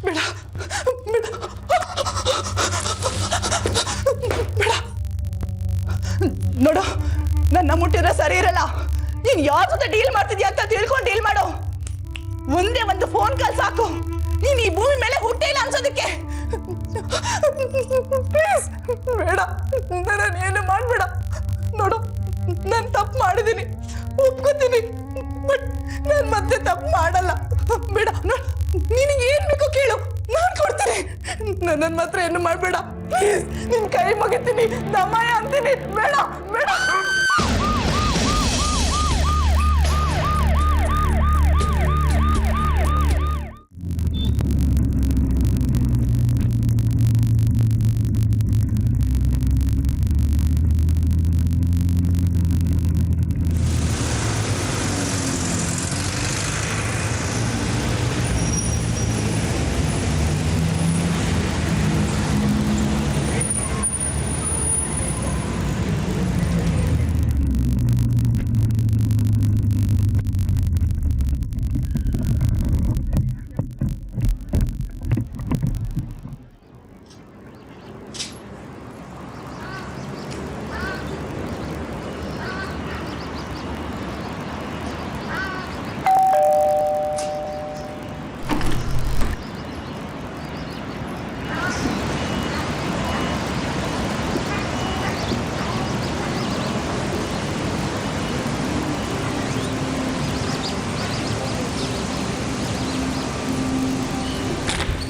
ಬೇಡ ಬೇಡ ಬೇಡ ನೋಡು, ನನ್ನ ಮುಟ್ಟಿದ್ರೆ ಸರಿ ಇರಲ್ಲ. ನೀನ್ ಯಾರ ಜೊತೆ ಡೀಲ್ ಮಾಡ್ತಿದ್ಯಾ ಅಂತ ತಿಳ್ಕೊಂಡು ಡೀಲ್ ಮಾಡು. ಒಂದೇ ಒಂದು ಫೋನ್ ಕಾಲ್ ಸಾಕು, ನೀನ್ ಈ ಭೂಮಿ ಮೇಲೆ ಹುಟ್ಟೇ ಇಲ್ಲ ಅನ್ಸೋದಕ್ಕೆ. ಪ್ಲೀಸ್ ಬೇಡ, ನಾನು ಏನು ಮಾಡ್ಬೇಡ. ನೋಡು, ನಾನು ತಪ್ಪು ಮಾಡಿದ್ದೀನಿ, ಒಪ್ಕೋತೀನಿ, ಬಟ್ ನಾನು ಮತ್ತೆ ತಪ್ಪು ಮಾಡಲ್ಲ. ಬೇಡ, ನಿನಗೆ ಏನ್ ಬೇಕೋ ಕೇಳು, ನಾನು ಕೊಡ್ತೀನಿ. ನನ್ನ ಮಾತ್ರ ಏನು ಮಾಡ್ಬೇಡ ಪ್ಲೀಸ್. ನಿನ್ ಕೈ ಮುಗಿತೀನಿ, ದಮಾಯ ಅಂತೀನಿ. ಬೇಡ ಬೇಡ.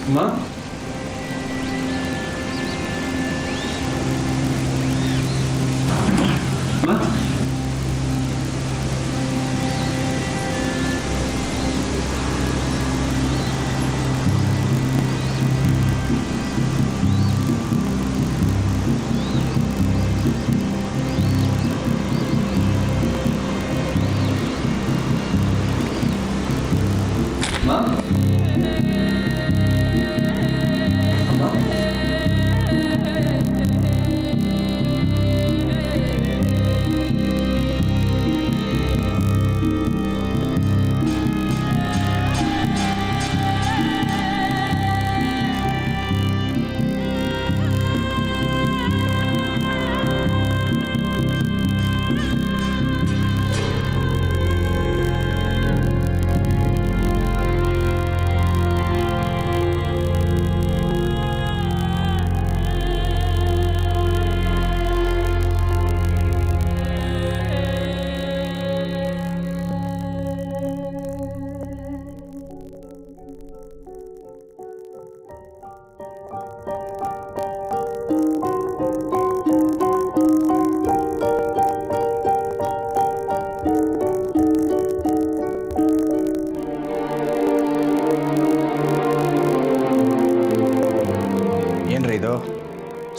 ಅಮ್ಮ,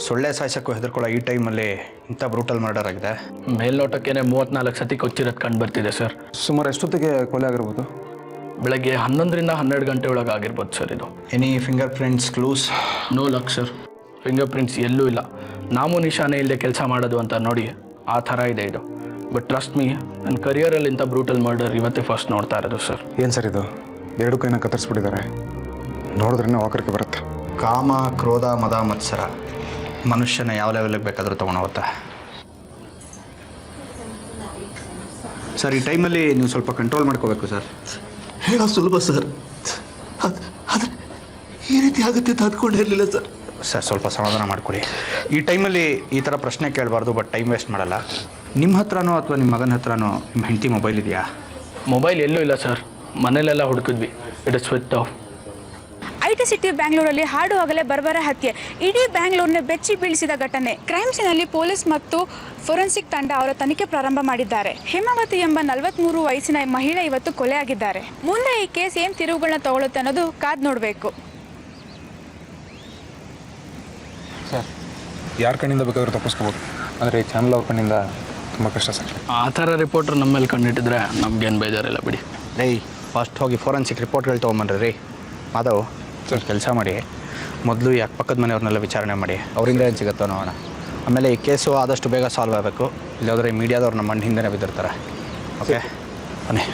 ಸೊಳ್ಳೆ ಸಾಯಿಸಕ್ಕೂ ಹೆದರ್ಕೊಳ್ಳೋ ಈ ಟೈಮಲ್ಲಿ ಇಂಥ ಬ್ರೂಟಲ್ ಮರ್ಡರ್ ಆಗಿದೆ. ಮೇಲ್ನೋಟಕ್ಕೇನೆ 34 ಸತಿ ಕೊಚ್ಚಿರೋದು ಕಂಡು ಬರ್ತಿದೆ ಸರ್. ಸುಮಾರು ಎಷ್ಟೊತ್ತಿಗೆ ಕೊಲೆ ಆಗಿರ್ಬೋದು? ಬೆಳಗ್ಗೆ 11ರಿಂದ 12 ಗಂಟೆ ಒಳಗೆ ಆಗಿರ್ಬೋದು ಸರ್. ಇದು any finger prints, clues? No luck sir, finger prints ಎಲ್ಲೂ ಇಲ್ಲ. ನಾಮೂ ನಿಶಾನೆ ಇಲ್ಲದೆ ಕೆಲಸ ಮಾಡೋದು ಅಂತ ನೋಡಿ ಆ ಥರ ಇದೆ ಇದು. ಬಟ್ ಟ್ರಸ್ಟ್ ಮೀ, ನನ್ನ ಕರಿಯರಲ್ಲಿ ಇಂಥ ಬ್ರೂಟಲ್ ಮರ್ಡರ್ ಇವತ್ತೇ ಫಸ್ಟ್ ನೋಡ್ತಾ ಇರೋದು ಸರ್. ಏನು ಸರ್ ಇದು? 2 ಕೈನ ಕತ್ತರಿಸ್ಬಿಟ್ಟಿದ್ದಾರೆ, ನೋಡಿದ್ರೇ ವಾಕರಿಕೆ ಬರುತ್ತೆ. ಕಾಮ, ಕ್ರೋಧ, ಮದ, ಮತ್ಸರ ಮನುಷ್ಯನ ಯಾವ ಲೆವೆಲ್ಗೆ ಬೇಕಾದರೂ ತೊಗೊಂಡೋಗುತ್ತೆ ಸರ್. ಈ ಟೈಮಲ್ಲಿ ನೀವು ಸ್ವಲ್ಪ ಕಂಟ್ರೋಲ್ ಮಾಡ್ಕೋಬೇಕು ಸರ್. ಹೇಳೋ ಸುಲಭ ಸರ್, ಆದರೆ ಈ ರೀತಿ ಆಗುತ್ತೆ ಅಂತ ಅಂದ್ಕೊಂಡಿರಲಿಲ್ಲ ಸರ್. ಸರ್ ಸ್ವಲ್ಪ ಸಮಾಧಾನ ಮಾಡ್ಕೊಳ್ಳಿ. ಈ ಟೈಮಲ್ಲಿ ಈ ಥರ ಪ್ರಶ್ನೆ ಕೇಳಬಾರ್ದು, ಬಟ್ ಟೈಮ್ ವೇಸ್ಟ್ ಮಾಡಲ್ಲ. ನಿಮ್ಮ ಹತ್ರನೋ ಅಥವಾ ನಿಮ್ಮ ಮಗನ ಹತ್ರನೋ ನಿಮ್ಮ ಹೆಂಡತಿ ಮೊಬೈಲ್ ಇದೆಯಾ? ಮೊಬೈಲ್ ಎಲ್ಲೂ ಇಲ್ಲ ಸರ್, ಮನೇಲೆಲ್ಲ ಹುಡುಕಿದ್ವಿ, it is switch off. IT city ಬ್ಯಾಂಗ್ಳೂರಲ್ಲಿ ಹಾಡುವಾಗಲೇ ಬರ್ಬರ ಹತ್ಯೆ, ಇಡೀ ಬ್ಯಾಂಗ್ಳೂರ್ನ ಬೆಚ್ಚಿ ಬೀಳಿಸಿದ ಘಟನೆ. ಕ್ರೈಮ್ ಸೀನಲ್ಲಿ ಪೊಲೀಸ್ ಮತ್ತು ಫೋರೆನ್ಸಿಕ್ ತಂಡ ಅವರ ತನಿಖೆ ಪ್ರಾರಂಭ ಮಾಡಿದ್ದಾರೆ. ಹೇಮಾವತಿ ಎಂಬ 43 ವಯಸ್ಸಿನ ಮಹಿಳೆ ಇವತ್ತು ಕೊಲೆಯಾಗಿದ್ದಾರೆ. ಮುಂದೆ ಈ ಕೇಸ್ ಏನು ತಿರುವುಗಳನ್ನ ತಗೊಳುತ್ತೆ ಅನ್ನೋದು ಕಾದ್ ನೋಡಬೇಕು. ಸರ್, ಯಾರ ಕಣ್ಣಿಂದ ಬೇಕಾದರೂ ತಪ್ಪಿಸ್ಕೋಬೋದು, ಆದರೆ ಈ ಚಾನಲ್ ಅವ್ರ ಕಣ್ಣಿಂದ ತುಂಬ ಕಷ್ಟ ಸರ್. ಆ ಥರ ರಿಪೋರ್ಟರ್ ನಮ್ಮ ಮೇಲೆ ಕಂಡಿಟ್ಟಿದ್ರೆ ನಮ್ಗೇನು ಬೇಜಾರಿಲ್ಲ ಬಿಡಿ. ರೈ, ಫಸ್ಟ್ ಹೋಗಿ ಫೋರೆನ್ಸಿಕ್ ರಿಪೋರ್ಟ್ಗಳು ತೊಗೊಂಬನ್ರಿ. ರೀ ಮಾಧವ್, ಸ್ವಲ್ಪ ಕೆಲಸ ಮಾಡಿ. ಮೊದಲು ಈ ಅಕ್ಕಪಕ್ಕದ ಮನೆಯವ್ರನ್ನೆಲ್ಲ ವಿಚಾರಣೆ ಮಾಡಿ, ಅವರಿಂದ ಏನು ಸಿಗುತ್ತೋ ನೋಡೋಣ. ಆಮೇಲೆ ಈ ಕೇಸು ಆದಷ್ಟು ಬೇಗ ಸಾಲ್ವ್ ಆಗಬೇಕು, ಇಲ್ಲಾಂದರೆ ಮೀಡಿಯಾದವ್ರು ನಮ್ಮ ಮಣ್ಣು ಹಿಂದೆ ಬಿದ್ದಿರ್ತಾರೆ. ಓಕೆ ಬನ್ನಿ.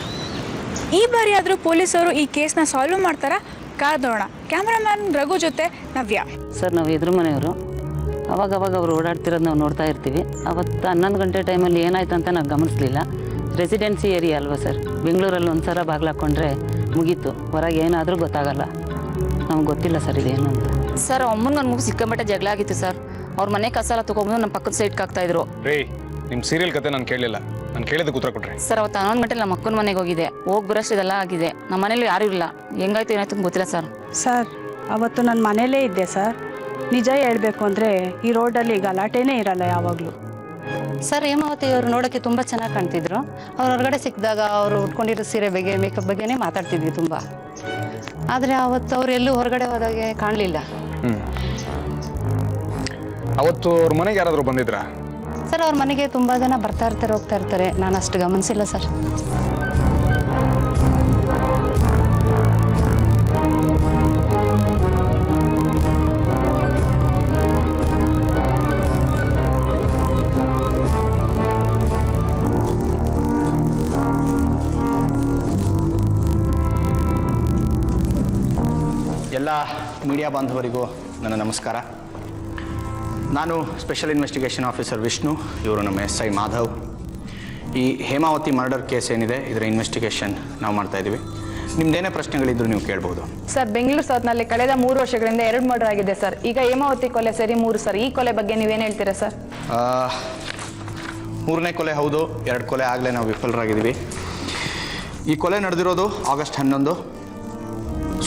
ಈ ಬಾರಿ ಆದರೂ ಪೊಲೀಸರು ಈ ಕೇಸ್ನ ಸಾಲ್ವ್ ಮಾಡ್ತಾರಾ ಕಾದೋಣ. ಕ್ಯಾಮ್ರಾಮ್ಯಾನ್ ರಘು ಜೊತೆ ನವ್ಯ. ಸರ್ ನಾವು ಎದುರು ಮನೆಯವರು. ಅವಾಗವಾಗ ಅವ್ರು ಓಡಾಡ್ತಿರೋದು ನಾವು ನೋಡ್ತಾ ಇರ್ತೀವಿ. ಅವತ್ತು 11 ಗಂಟೆ ಟೈಮಲ್ಲಿ ಏನಾಯ್ತು ಅಂತ ನಾವು ಗಮನಿಸಲಿಲ್ಲ. ರೆಸಿಡೆನ್ಸಿ ಏರಿಯಾ ಅಲ್ವಾ ಸರ್, ಬೆಂಗಳೂರಲ್ಲಿ ಒಂದು ಸಲ ಬಾಗಿಲಾಕೊಂಡ್ರೆ ಮುಗೀತು, ಹೊರಗೆ ಏನಾದರೂ ಗೊತ್ತಾಗಲ್ಲ. ನಮ್ಗೆ ಗೊತ್ತಿಲ್ಲ ಸರ್ ಇದೇನು ಅಂತ. ಸರ್ ಅಮ್ಮನ ಮಗು ಸಿಕ್ಕಾಪಟ್ಟೆ ಜಗಳ ಆಗಿತ್ತು ಸರ್. ಅವ್ರ ಮನೆ ಕಸ ಎಲ್ಲ ತೊಗೊಂಬಂದು ನಮ್ಮ ಪಕ್ಕದ ಸೈಡ್ಗೆ ಹಾಕ್ತಾ ಇದ್ರು. ರೀ ನಿಮ್ಮ ಸೀರಿಯಲ್ ಕತೆ ನಾನು ಕೇಳಲಿಲ್ಲ, ನಾನು ಕೇಳಿದ್ದಕ್ಕೆ ಉತ್ತರ ಕೊಟ್ರಿ. ಸರ್ ಅವತ್ತು 11 ಗಂಟೆ ನಮ್ಮ ಅಕ್ಕನ ಮನೆಗೆ ಹೋಗಿದೆ. ಹೋಗಿ ಬರೋಷ್ಟು ಇದೆಲ್ಲ ಆಗಿದೆ. ನಮ್ಮ ಮನೇಲಿ ಯಾರೂ ಇಲ್ಲ. ಹೆಂಗಾಯ್ತು ಏನಾಯ್ತು ಗೊತ್ತಿಲ್ಲ ಸರ್. ಸರ್ ಅವತ್ತು ನಾನು ಮನೇಲೇ ಇದ್ದೆ ಸರ್. ನಿಜ ಹೇಳ್ಬೇಕು ಅಂದರೆ ಈ ರೋಡಲ್ಲಿ ಗಲಾಟೆನೇ ಇರಲ್ಲ ಯಾವಾಗಲೂ. ಸರ್ ಹೇಮಾವತಿ ಅವರು ನೋಡೋಕ್ಕೆ ತುಂಬ ಚೆನ್ನಾಗಿ ಕಾಣ್ತಿದ್ರು. ಅವ್ರು ಹೊರಗಡೆ ಸಿಕ್ಕಿದಾಗ ಅವರು ಉಟ್ಕೊಂಡಿರೋ ಸೀರೆ ಬಗ್ಗೆ ಮೇಕಪ್ ಬಗ್ಗೆನೇ ಮಾತಾಡ್ತಿದ್ವಿ ತುಂಬ. ಆದರೆ ಅವತ್ತು ಅವ್ರು ಎಲ್ಲೂ ಹೊರಗಡೆ ಹೋದಾಗೆ ಕಾಣಲಿಲ್ಲ. ಅವತ್ತು ಅವ್ರ ಮನೆಗೆ ಯಾರಾದರೂ ಬಂದಿದ್ರಾ? ಸರ್ ಅವ್ರ ಮನೆಗೆ ತುಂಬ ಜನ ಬರ್ತಾ ಇರ್ತಾರೆ, ಹೋಗ್ತಾ ಇರ್ತಾರೆ. ನಾನು ಅಷ್ಟು ಗಮನಿಸಿಲ್ಲ ಸರ್. ಎಲ್ಲ ಮೀಡಿಯಾ ಬಾಂಧವರಿಗೂ ನನ್ನ ನಮಸ್ಕಾರ. ನಾನು ಸ್ಪೆಷಲ್ ಇನ್ವೆಸ್ಟಿಗೇಷನ್ ಆಫೀಸರ್ ವಿಷ್ಣು, ಇವರು ನಮ್ಮ SI ಮಾಧವ್. ಈ ಹೇಮಾವತಿ ಮರ್ಡರ್ ಕೇಸ್ ಏನಿದೆ ಇದರ ಇನ್ವೆಸ್ಟಿಗೇಷನ್ ನಾವು ಮಾಡ್ತಾ ಇದ್ದೀವಿ. ನಿಮ್ದೇನೇ ಪ್ರಶ್ನೆಗಳಿದ್ರು ನೀವು ಕೇಳ್ಬೋದು. ಸರ್ ಬೆಂಗಳೂರು ಸೌತ್ನಲ್ಲಿ ಕಳೆದ 3 ವರ್ಷಗಳಿಂದ 2 ಮರ್ಡರ್ ಆಗಿದೆ ಸರ್. ಈಗ ಹೇಮಾವತಿ ಕೊಲೆ ಸೇರಿ 3 ಸರ್. ಈ ಕೊಲೆ ಬಗ್ಗೆ ನೀವೇನು ಹೇಳ್ತೀರಾ ಸರ್? 3ನೇ ಕೊಲೆ ಹೌದು, 2 ಕೊಲೆ ಆಗಲೇ ನಾವು ವಿಫಲರಾಗಿದ್ದೀವಿ. ಈ ಕೊಲೆ ನಡೆದಿರೋದು ಆಗಸ್ಟ್ 11,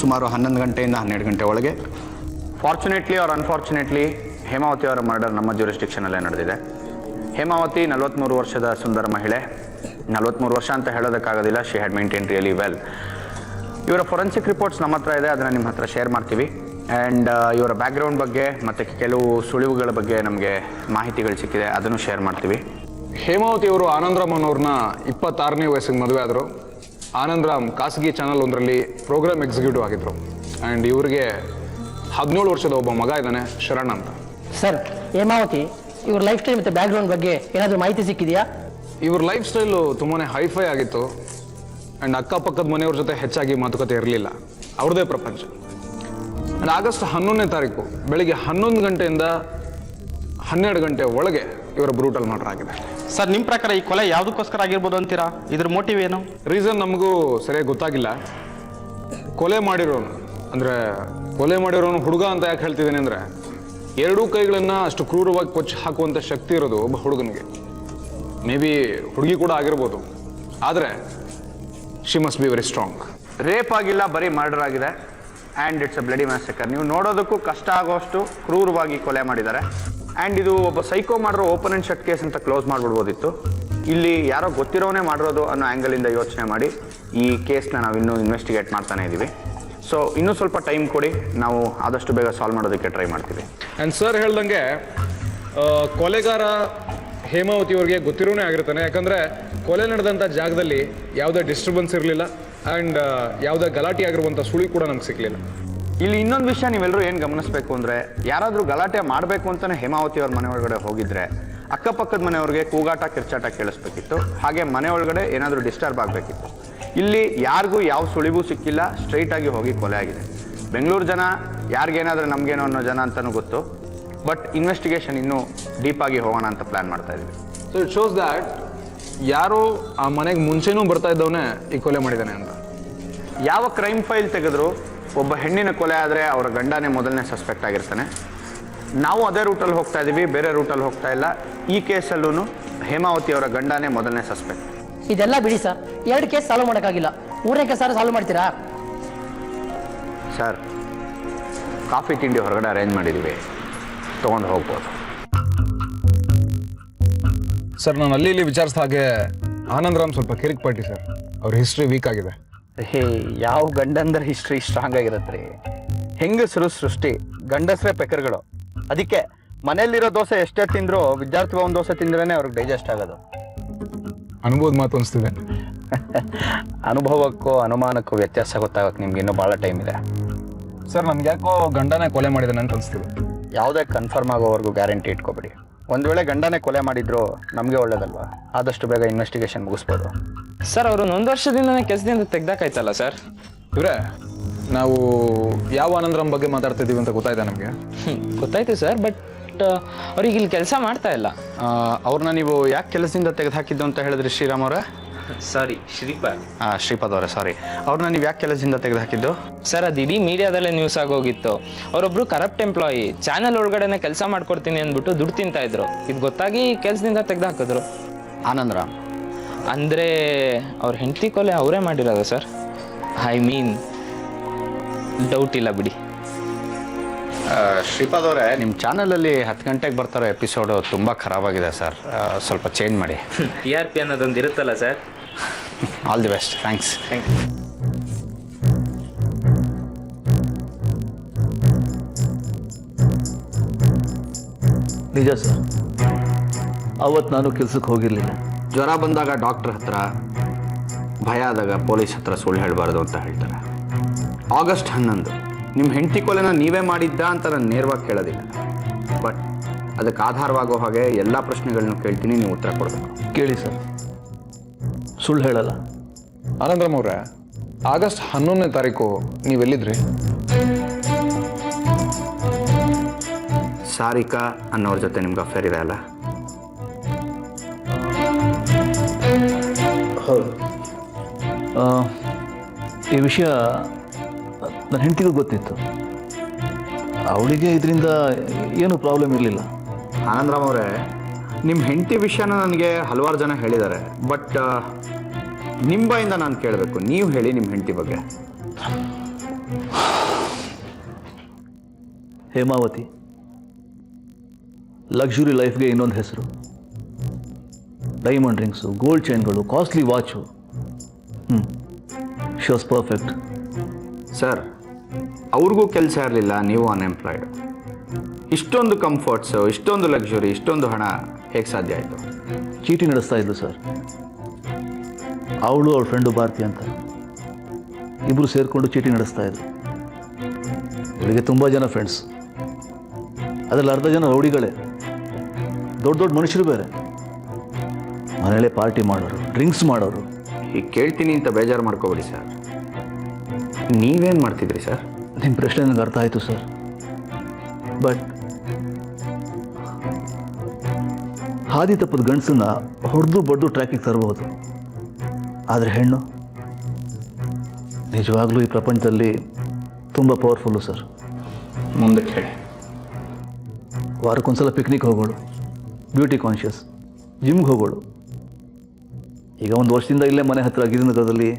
ಸುಮಾರು 11 ಗಂಟೆಯಿಂದ 12 ಗಂಟೆ ಒಳಗೆ. ಫಾರ್ಚುನೇಟ್ಲಿ ಆರ್ ಅನ್ಫಾರ್ಚುನೇಟ್ಲಿ ಹೇಮಾವತಿ ಅವರ ಮರ್ಡರ್ ನಮ್ಮ ಜ್ಯೂರಿಸ್ಡಿಕ್ಷನಲ್ಲೇ ನಡೆದಿದೆ. ಹೇಮಾವತಿ 43 ವರ್ಷದ ಸುಂದರ ಮಹಿಳೆ. 43 ವರ್ಷ ಅಂತ ಹೇಳೋದಕ್ಕಾಗೋದಿಲ್ಲ. She had maintain really well. ಇವರ ಫೊರೆನ್ಸಿಕ್ ರಿಪೋರ್ಟ್ಸ್ ನಮ್ಮ ಹತ್ರ ಇದೆ, ಅದನ್ನು ನಿಮ್ಮ ಹತ್ರ ಶೇರ್ ಮಾಡ್ತೀವಿ. ಆ್ಯಂಡ್ ಇವರ ಬ್ಯಾಕ್ಗ್ರೌಂಡ್ ಬಗ್ಗೆ ಮತ್ತು ಕೆಲವು ಸುಳಿವುಗಳ ಬಗ್ಗೆ ನಮಗೆ ಮಾಹಿತಿಗಳು ಸಿಕ್ಕಿದೆ, ಅದನ್ನು ಶೇರ್ ಮಾಡ್ತೀವಿ. ಹೇಮಾವತಿ ಅವರು ಆನಂದರಾಮನ್ ಅವ್ರನ್ನ 26ನೇ ವಯಸ್ಸಿಗೆ ಮದುವೆ ಆದರು. ಆನಂದರಾಮ್ ಖಾಸಗಿ ಚಾನಲ್ ಒಂದರಲ್ಲಿ ಪ್ರೋಗ್ರಾಮ್ ಎಕ್ಸಿಕ್ಯೂಟಿವ್ ಆಗಿದ್ದರು. ಆ್ಯಂಡ್ ಇವರಿಗೆ 17 ವರ್ಷದ ಒಬ್ಬ ಮಗ ಇದ್ದಾನೆ, ಶರಣ್ ಅಂತ. ಸರ್ ಹೇಮಾವತಿ ಇವ್ರ ಲೈಫ್ ಸ್ಟೈಲ್ ಮತ್ತು ಬ್ಯಾಕ್ಗ್ರೌಂಡ್ ಬಗ್ಗೆ ಏನಾದರೂ ಮಾಹಿತಿ ಸಿಕ್ಕಿದೆಯಾ? ಇವ್ರ ಲೈಫ್ ಸ್ಟೈಲು ತುಂಬಾ ಹೈಫೈ ಆಗಿತ್ತು. ಆ್ಯಂಡ್ ಅಕ್ಕಪಕ್ಕದ ಮನೆಯವ್ರ ಜೊತೆ ಹೆಚ್ಚಾಗಿ ಮಾತುಕತೆ ಇರಲಿಲ್ಲ, ಅವ್ರದ್ದೇ ಪ್ರಪಂಚ. ಆ್ಯಂಡ್ ಆಗಸ್ಟ್ 11ನೇ ತಾರೀಕು ಬೆಳಿಗ್ಗೆ 11 ಗಂಟೆಯಿಂದ 12 ಗಂಟೆ ಒಳಗೆ ಇವರ ಬ್ರೂಟಲ್ ಮರ್ಡರ್ ಆಗಿದೆ. ಸರ್ ನಿಮ್ಮ ಪ್ರಕಾರ ಈ ಕೊಲೆ ಯಾವುದಕ್ಕೋಸ್ಕರ ಆಗಿರ್ಬೋದು ಅಂತೀರಾ? ಇದ್ರ ಮೋಟಿವ್ ಏನು? ರೀಸನ್ ನಮಗೂ ಸರಿಯಾಗಿ ಗೊತ್ತಾಗಿಲ್ಲ. ಕೊಲೆ ಮಾಡಿರೋನು ಹುಡುಗ ಅಂತ ಯಾಕೆ ಹೇಳ್ತಿದ್ದೇನೆ ಅಂದರೆ, 2 ಕೈಗಳನ್ನು ಅಷ್ಟು ಕ್ರೂರವಾಗಿ ಕೊಚ್ಚಿ ಹಾಕುವಂಥ ಶಕ್ತಿ ಇರೋದು ಒಬ್ಬ ಹುಡುಗನಿಗೆ. ಮೇ ಬಿ ಹುಡುಗಿ ಕೂಡ ಆಗಿರ್ಬೋದು, ಆದರೆ she must be very strong. Rape ಆಗಿಲ್ಲ, ಬರೀ ಮರ್ಡರ್ ಆಗಿದೆ. And it's a bloody massacre. ನೀವು ನೋಡೋದಕ್ಕೂ ಕಷ್ಟ ಆಗೋಷ್ಟು ಕ್ರೂರವಾಗಿ ಕೊಲೆ ಮಾಡಿದ್ದಾರೆ. ಆ್ಯಂಡ್ ಇದು ಒಬ್ಬ ಸೈಕೋ ಮಾಡಿರೋ ಓಪನ್ ಆ್ಯಂಡ್ ಶಟ್ ಕೇಸ್ ಅಂತ ಕ್ಲೋಸ್ ಮಾಡಿಬಿಡ್ಬೋದಿತ್ತು. ಇಲ್ಲಿ ಯಾರೋ ಗೊತ್ತಿರೋನೇ ಮಾಡಿರೋದು ಅನ್ನೋ ಆ್ಯಂಗಲಿಂದ ಯೋಚನೆ ಮಾಡಿ ಈ ಕೇಸ್ನ ನಾವಿನ್ನೂ ಇನ್ವೆಸ್ಟಿಗೇಟ್ ಮಾಡ್ತಾನೆ ಇದ್ದೀವಿ. ಸೊ ಇನ್ನೂ ಸ್ವಲ್ಪ ಟೈಮ್ ಕೊಡಿ, ನಾವು ಆದಷ್ಟು ಬೇಗ ಸಾಲ್ವ್ ಮಾಡೋದಕ್ಕೆ ಟ್ರೈ ಮಾಡ್ತೀವಿ. ಆ್ಯಂಡ್ ಸರ್ ಹೇಳ್ದಂಗೆ ಕೊಲೆಗಾರ ಹೇಮಾವತಿ ಅವ್ರಿಗೆ ಗೊತ್ತಿರೋನೇ ಆಗಿರ್ತಾನೆ. ಯಾಕಂದರೆ ಕೊಲೆ ನಡೆದಂಥ ಜಾಗದಲ್ಲಿ ಯಾವುದೇ ಡಿಸ್ಟರ್ಬೆನ್ಸ್ ಇರಲಿಲ್ಲ. ಆ್ಯಂಡ್ ಯಾವುದೇ ಗಲಾಟೆ ಆಗಿರುವಂಥ ಸುಳಿ ಕೂಡ ನಮ್ಗೆ ಸಿಗಲಿಲ್ಲ. ಇಲ್ಲಿ ಇನ್ನೊಂದು ವಿಷಯ ನೀವೆಲ್ಲರೂ ಏನು ಗಮನಿಸಬೇಕು ಅಂದರೆ, ಯಾರಾದರೂ ಗಲಾಟೆ ಮಾಡಬೇಕು ಅಂತಲೇ ಹೇಮಾವತಿ ಅವ್ರ ಮನೆ ಒಳಗಡೆ ಹೋಗಿದ್ರೆ ಅಕ್ಕಪಕ್ಕದ ಮನೆಯವ್ರಿಗೆ ಕೂಗಾಟ ಕಿರ್ಚಾಟ ಕೇಳಿಸ್ಬೇಕಿತ್ತು. ಹಾಗೆ ಮನೆ ಒಳಗಡೆ ಏನಾದರೂ ಡಿಸ್ಟರ್ಬ್ ಆಗಬೇಕಿತ್ತು. ಇಲ್ಲಿ ಯಾರಿಗೂ ಯಾವ ಸುಳಿವು ಸಿಕ್ಕಿಲ್ಲ, ಸ್ಟ್ರೈಟಾಗಿ ಹೋಗಿ ಕೊಲೆ ಆಗಿದೆ. ಬೆಂಗಳೂರು ಜನ ಯಾರಿಗೇನಾದರೂ ನಮಗೇನೋ ಅನ್ನೋ ಜನ ಅಂತಲೂ ಗೊತ್ತು. ಬಟ್ ಇನ್ವೆಸ್ಟಿಗೇಷನ್ ಇನ್ನೂ ಡೀಪಾಗಿ ಹೋಗೋಣ ಅಂತ ಪ್ಲ್ಯಾನ್ ಮಾಡ್ತಾ ಇದ್ದೀವಿ. ಸೊ ಇಟ್ ಶೋಸ್ ದ್ಯಾಟ್ ಯಾರೋ ಆ ಮನೆಗೆ ಮುಂಚೆನೂ ಬರ್ತಾ ಇದ್ದವನೇ ಈ ಕೊಲೆ ಮಾಡಿದ್ದಾನೆ ಅಂತ. ಯಾವ ಕ್ರೈಮ್ ಫೈಲ್ ತೆಗೆದ್ರು ಒಬ್ಬ ಹೆಣ್ಣಿನ ಕೊಲೆ ಆದರೆ ಅವರ ಗಂಡನೇ ಮೊದಲನೇ ಸಸ್ಪೆಕ್ಟ್ ಆಗಿರ್ತಾನೆ. ನಾವು ಅದೇ ರೂಟಲ್ಲಿ ಹೋಗ್ತಾ ಇದ್ದೀವಿ, ಬೇರೆ ರೂಟಲ್ಲಿ ಹೋಗ್ತಾ ಇಲ್ಲ. ಈ ಕೇಸಲ್ಲೂ ಹೇಮಾವತಿ ಅವರ ಗಂಡನೇ ಮೊದಲನೇ ಸಸ್ಪೆಕ್ಟ್. ಇದೆಲ್ಲ ಬಿಡಿ ಸರ್, 2 ಕೇಸ್ ಸಾಲ್ವ್ ಮಾಡೋಕ್ಕಾಗಿಲ್ಲ, 3ನೇ ಕೇಸ್ ಸಾಲ್ವ್ ಮಾಡ್ತೀರಾ? ಸರ್ ಕಾಫಿ ತಿಂಡಿ ಹೊರಗಡೆ ಅರೇಂಜ್ ಮಾಡಿದ್ದೀವಿ, ತೊಗೊಂಡು ಹೋಗ್ಬೋದು. ಸರ್ ನಾನು ಅಲ್ಲಿ ಇಲ್ಲಿ ವಿಚಾರಿಸಿದ ಹಾಗೆ ಆನಂದರಾಮ್ ಸ್ವಲ್ಪ ಕಿರಿಕ್ ಪಾರ್ಟಿ ಸರ್. ಅವ್ರ ಹಿಸ್ಟ್ರಿ ವೀಕ್ ಆಗಿದೆ. ಯಾವ ಗಂಡಂದ್ರ ಹಿಸ್ಟ್ರಿ ಸ್ಟ್ರಾಂಗ್ ಆಗಿರತ್ತೆ ರೀ? ಹೆಂಗಸರು ಸೃಷ್ಟಿ, ಗಂಡಸರೇ ಪೆಕರ್ಗಳು. ಅದಕ್ಕೆ ಮನೆಯಲ್ಲಿರೋ ದೋಸೆ ಎಷ್ಟೇ ತಿಂದರೂ ವಿದ್ಯಾರ್ಥಿ ಭವನ ದೋಸೆ ತಿಂದ್ರೇ ಅವ್ರಿಗೆ ಡೈಜೆಸ್ಟ್ ಆಗೋದು. ಅನುಭವದ ಮಾತು ಅನಿಸ್ತಿದೆ. ಅನುಭವಕ್ಕೂ ಅನುಮಾನಕ್ಕೂ ವ್ಯತ್ಯಾಸ ಗೊತ್ತಾಗಕ್ಕೆ ನಿಮ್ಗೆ ಇನ್ನೂ ಭಾಳ ಟೈಮ್ ಇದೆ. ಸರ್ ನನ್ಗೆ ಯಾಕೋ ಗಂಡನೇ ಕೊಲೆ ಮಾಡಿದ್ದಾನೆ ಅಂತ ಅನಿಸ್ತಿದೆ. ಯಾವುದೇ ಕನ್ಫರ್ಮ್ ಆಗೋವರೆಗೂ ಗ್ಯಾರಂಟಿ ಇಟ್ಕೊಬೇಡಿ. ಒಂದು ವೇಳೆ ಗಂಡನೇ ಕೊಲೆ ಮಾಡಿದ್ರು ನಮಗೆ ಒಳ್ಳೇದಲ್ವಾ? ಆದಷ್ಟು ಬೇಗ ಇನ್ವೆಸ್ಟಿಗೇಷನ್ ಮುಗಿಸ್ಬೋದು. ಸರ್ ಅವರು 1 ವರ್ಷದಿಂದನೇ ಕೆಲಸದಿಂದ ತೆಗ್ದಾಕಾಯ್ತಲ್ಲ ಸರ್? ಇವರೇ ನಾವು ಯಾವ ಆನಂದರಾಮ್ ಬಗ್ಗೆ ಮಾತಾಡ್ತಿದ್ದೀವಿ ಅಂತ ಗೊತ್ತಾಯ್ತಾ ನಮಗೆ? ಗೊತ್ತಾಯ್ತು ಸರ್, ಬಟ್ ಅವ್ರಿಗೆ ಇಲ್ಲಿ ಕೆಲಸ ಮಾಡ್ತಾ ಇಲ್ಲ. ಅವ್ರನ್ನ ನೀವು ಯಾಕೆ ಕೆಲಸದಿಂದ ತೆಗೆದುಹಾಕಿದ್ದು ಅಂತ ಹೇಳಿದ್ರಿ ಶ್ರೀರಾಮ್ ಅವರೇ? ಸಾರಿ, ಶ್ರೀಪಾದ್. ಶ್ರೀಪಾದ್ ಅವರೇ, ಸಾರಿ. ಅವ್ರನ್ನ ನೀವು ಯಾಕೆ ಕೆಲಸದಿಂದ ತೆಗೆದುಹಾಕಿದ್ದು? ಸರ್, ಅದು ಇಡೀ ಮೀಡಿಯಾದಲ್ಲೇ ನ್ಯೂಸ್ ಆಗೋಗಿತ್ತು. ಅವರೊಬ್ರು ಕರಪ್ಟ್ ಎಂಪ್ಲಾಯಿ, ಚಾನಲ್ ಒಳಗಡೆನೆ ಕೆಲಸ ಮಾಡ್ಕೊಡ್ತೀನಿ ಅಂದ್ಬಿಟ್ಟು ದುಡ್ಡು ತಿಂತಾ ಇದ್ರು. ಇದು ಗೊತ್ತಾಗಿ ಕೆಲಸದಿಂದ ತೆಗೆದುಹಾಕಿದ್ರು. ಆನಂದರಾಮ್ ಅಂದರೆ ಅವ್ರ ಹೆಂಡತಿ ಕೊಲೆ ಅವರೇ ಮಾಡಿರೋದು ಸರ್. ಐ ಮೀನ್ ಡೌಟ್ ಇಲ್ಲ ಬಿಡಿ. ಶ್ರೀಪಾದ್ ಅವರೇ, ನಿಮ್ಮ ಚಾನಲಲ್ಲಿ 10 ಗಂಟೆಗೆ ಬರ್ತಾರೋ ಎಪಿಸೋಡು ತುಂಬ ಖರಾಬಾಗಿದೆ ಸರ್. ಸ್ವಲ್ಪ ಚೇಂಜ್ ಮಾಡಿ. TRP ಅನ್ನೋದೊಂದು ಇರುತ್ತಲ್ಲ sir. All the best. Thanks. Thank you. ನಿಜ ಸರ್, ಅವತ್ತು ನಾನು ಕೆಲಸಕ್ಕೆ ಹೋಗಿರಲಿಲ್ಲ. ಜ್ವರ ಬಂದಾಗ ಡಾಕ್ಟ್ರ್ ಹತ್ರ, ಭಯ ಆದಾಗ ಪೊಲೀಸ್ ಹತ್ರ ಸುಳ್ಳು ಹೇಳಬಾರ್ದು ಅಂತ ಹೇಳ್ತಾರೆ. ಆಗಸ್ಟ್ 11 ನಿಮ್ಮ ಹೆಂಡತಿ ಕೊಲೆನ ನೀವೇ ಮಾಡಿದ್ದ ಅಂತ ನಾನು ನೇರವಾಗಿ ಕೇಳೋದಿಲ್ಲ, ಬಟ್ ಅದಕ್ಕೆ ಆಧಾರವಾಗೋ ಹಾಗೆ ಎಲ್ಲ ಪ್ರಶ್ನೆಗಳನ್ನೂ ಕೇಳ್ತೀನಿ, ನೀವು ಉತ್ತರ ಕೊಡಬೇಕು. ಕೇಳಿ ಸರ್, ಸುಳ್ಳು ಹೇಳಲ್ಲ. ಆನಂದರಾಮ್ ಅವರೇ, ಆಗಸ್ಟ್ 11ನೇ ತಾರೀಕು ನೀವೆಲ್ಲಿದ್ರಿ? ಸಾರಿಕಾ ಅನ್ನೋರ ಜೊತೆ ನಿಮ್ಗೆ ಅಫೇರ್ ಇದೆ ಅಲ್ಲ? ಹೌದು. ಈ ವಿಷಯ ನನ್ನ ಹೆಂಡತಿಗೂ ಗೊತ್ತಿತ್ತು. ಅವಳಿಗೆ ಇದರಿಂದ ಏನೂ ಪ್ರಾಬ್ಲಮ್ ಇರಲಿಲ್ಲ. ಆನಂದರಾಮ್ ಅವರೇ, ನಿಮ್ಮ ಹೆಂಡತಿ ವಿಷಯನ ನನಗೆ ಹಲವಾರು ಜನ ಹೇಳಿದ್ದಾರೆ, ಬಟ್ ನಿಮ್ಮ ಬಾಯಿಂದ ನಾನು ಕೇಳಬೇಕು. ನೀವು ಹೇಳಿ ನಿಮ್ಮ ಹೆಂಡತಿ ಬಗ್ಗೆ. ಹೇಮಾವತಿ ಲಕ್ಸುರಿ ಲೈಫ್ಗೆ ಇನ್ನೊಂದು ಹೆಸರು. ಡೈಮಂಡ್ ರಿಂಗ್ಸು, ಗೋಲ್ಡ್ ಚೈನ್ಗಳು, costly watch. She was perfect. Sir, ಅವ್ರಿಗೂ ಕೆಲಸ ಇರಲಿಲ್ಲ, ನೀವು ಅನ್ಎಂಪ್ಲಾಯ್ಡ್. ಇಷ್ಟೊಂದು ಕಂಫರ್ಟ್ಸು, ಇಷ್ಟೊಂದು ಲಕ್ಸುರಿ, ಇಷ್ಟೊಂದು ಹಣ ಹೇಗೆ ಸಾಧ್ಯ ಆಯಿತು? ಚೀಟಿ ನಡೆಸ್ತಾ ಇದ್ಲು ಸರ್. ಅವಳು ಅವಳ ಫ್ರೆಂಡು ಭಾರತಿ ಅಂತ ಇಬ್ಬರು ಸೇರಿಕೊಂಡು ಚೀಟಿ ನಡೆಸ್ತಾ ಇದ್ರು. ಇವಳಿಗೆ ತುಂಬ ಜನ ಫ್ರೆಂಡ್ಸ್, ಅದರಲ್ಲಿ ಅರ್ಧ ಜನ ರೌಡಿಗಳೇ, ದೊಡ್ಡ ದೊಡ್ಡ ಮನುಷ್ಯರು ಬೇರೆ. ಮನೇಲೆ ಪಾರ್ಟಿ ಮಾಡೋರು, ಡ್ರಿಂಕ್ಸ್ ಮಾಡೋರು. ಈಗ ಕೇಳ್ತೀನಿ ಅಂತ ಬೇಜಾರು ಮಾಡ್ಕೋಬೇಡಿ ಸರ್. ನೀವೇನು ಮಾಡ್ತಿದ್ರಿ ಸರ್? ನಿಮ್ಮ ಪ್ರಶ್ನೆ ನನಗೆ ಅರ್ಥ ಆಯಿತು ಸರ್, ಬಟ್ ಹಾದಿ ತಪ್ಪದ ಗಂಡಸನ್ನ ಹೊಡೆದು ಬಡ್ದು ಟ್ರ್ಯಾಕಿಗೆ ತರಬಹುದು, ಆದರೆ ಹೆಣ್ಣು ನಿಜವಾಗ್ಲೂ ಈ ಪ್ರಪಂಚದಲ್ಲಿ ತುಂಬ ಪವರ್ಫುಲ್ಲು ಸರ್. ಮುಂದಕ್ಕೆ ಹೇಳಿ. ವಾರಕ್ಕೊಂದ್ಸಲ ಪಿಕ್ನಿಕ್ ಹೋಗೋಳು, ಬ್ಯೂಟಿ ಕಾನ್ಷಿಯಸ್, ಜಿಮ್ಗೆ ಹೋಗೋಳು. ಈಗ ಒಂದು ವರ್ಷದಿಂದ ಇಲ್ಲೇ ಮನೆ ಹತ್ತಿರ ಗಿರಿನಗರದಲ್ಲಿ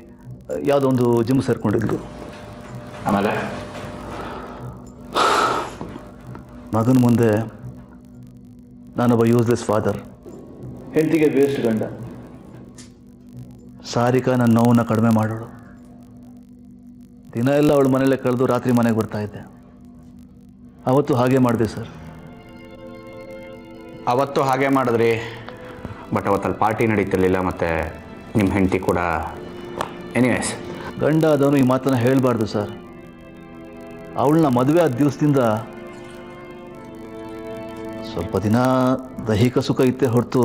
ಯಾವುದೋ ಒಂದು ಜಿಮ್ ಸೇರ್ಕೊಂಡಿದ್ರು. ಆಮೇಲೆ ಮಗನ ಮುಂದೆ ನಾನೊಬ್ಬ ಯೂಸ್ಲೆಸ್ ಫಾದರ್, ಹೆಂಡತಿಗೆ ವೇಸ್ಟ್ ಗಂಡ. ಸಾರಿಕಾ ನನ್ನ ನೋವನ್ನು ಕಡಿಮೆ ಮಾಡೋಳು. ದಿನ ಎಲ್ಲ ಅವಳು ಮನೆಯಲ್ಲೇ ಕಳೆದು ರಾತ್ರಿ ಮನೆಗೆ ಬರ್ತಾ ಇದ್ದೆ. ಅವತ್ತು ಹಾಗೆ ಮಾಡಿದೆ ಸರ್. ಅವತ್ತು ಹಾಗೆ ಮಾಡಿದ್ರಿ, ಬಟ್ ಅವತ್ತಲ್ಲಿ ಪಾರ್ಟಿ ನಡೀತಿರ್ಲಿಲ್ಲ, ಮತ್ತು ನಿಮ್ಮ ಹೆಂಡತಿ ಕೂಡ. ಎನಿವೇಸ್, ಗಂಡ ಅದವನು ಈ ಮಾತನ್ನು ಹೇಳಬಾರ್ದು ಸರ್. ಅವಳನ್ನ ಮದುವೆ ಆದ ದಿವಸದಿಂದ ಸ್ವಲ್ಪ ದಿನ ದೈಹಿಕ ಸುಖ ಇತ್ತೇ ಹೊರತು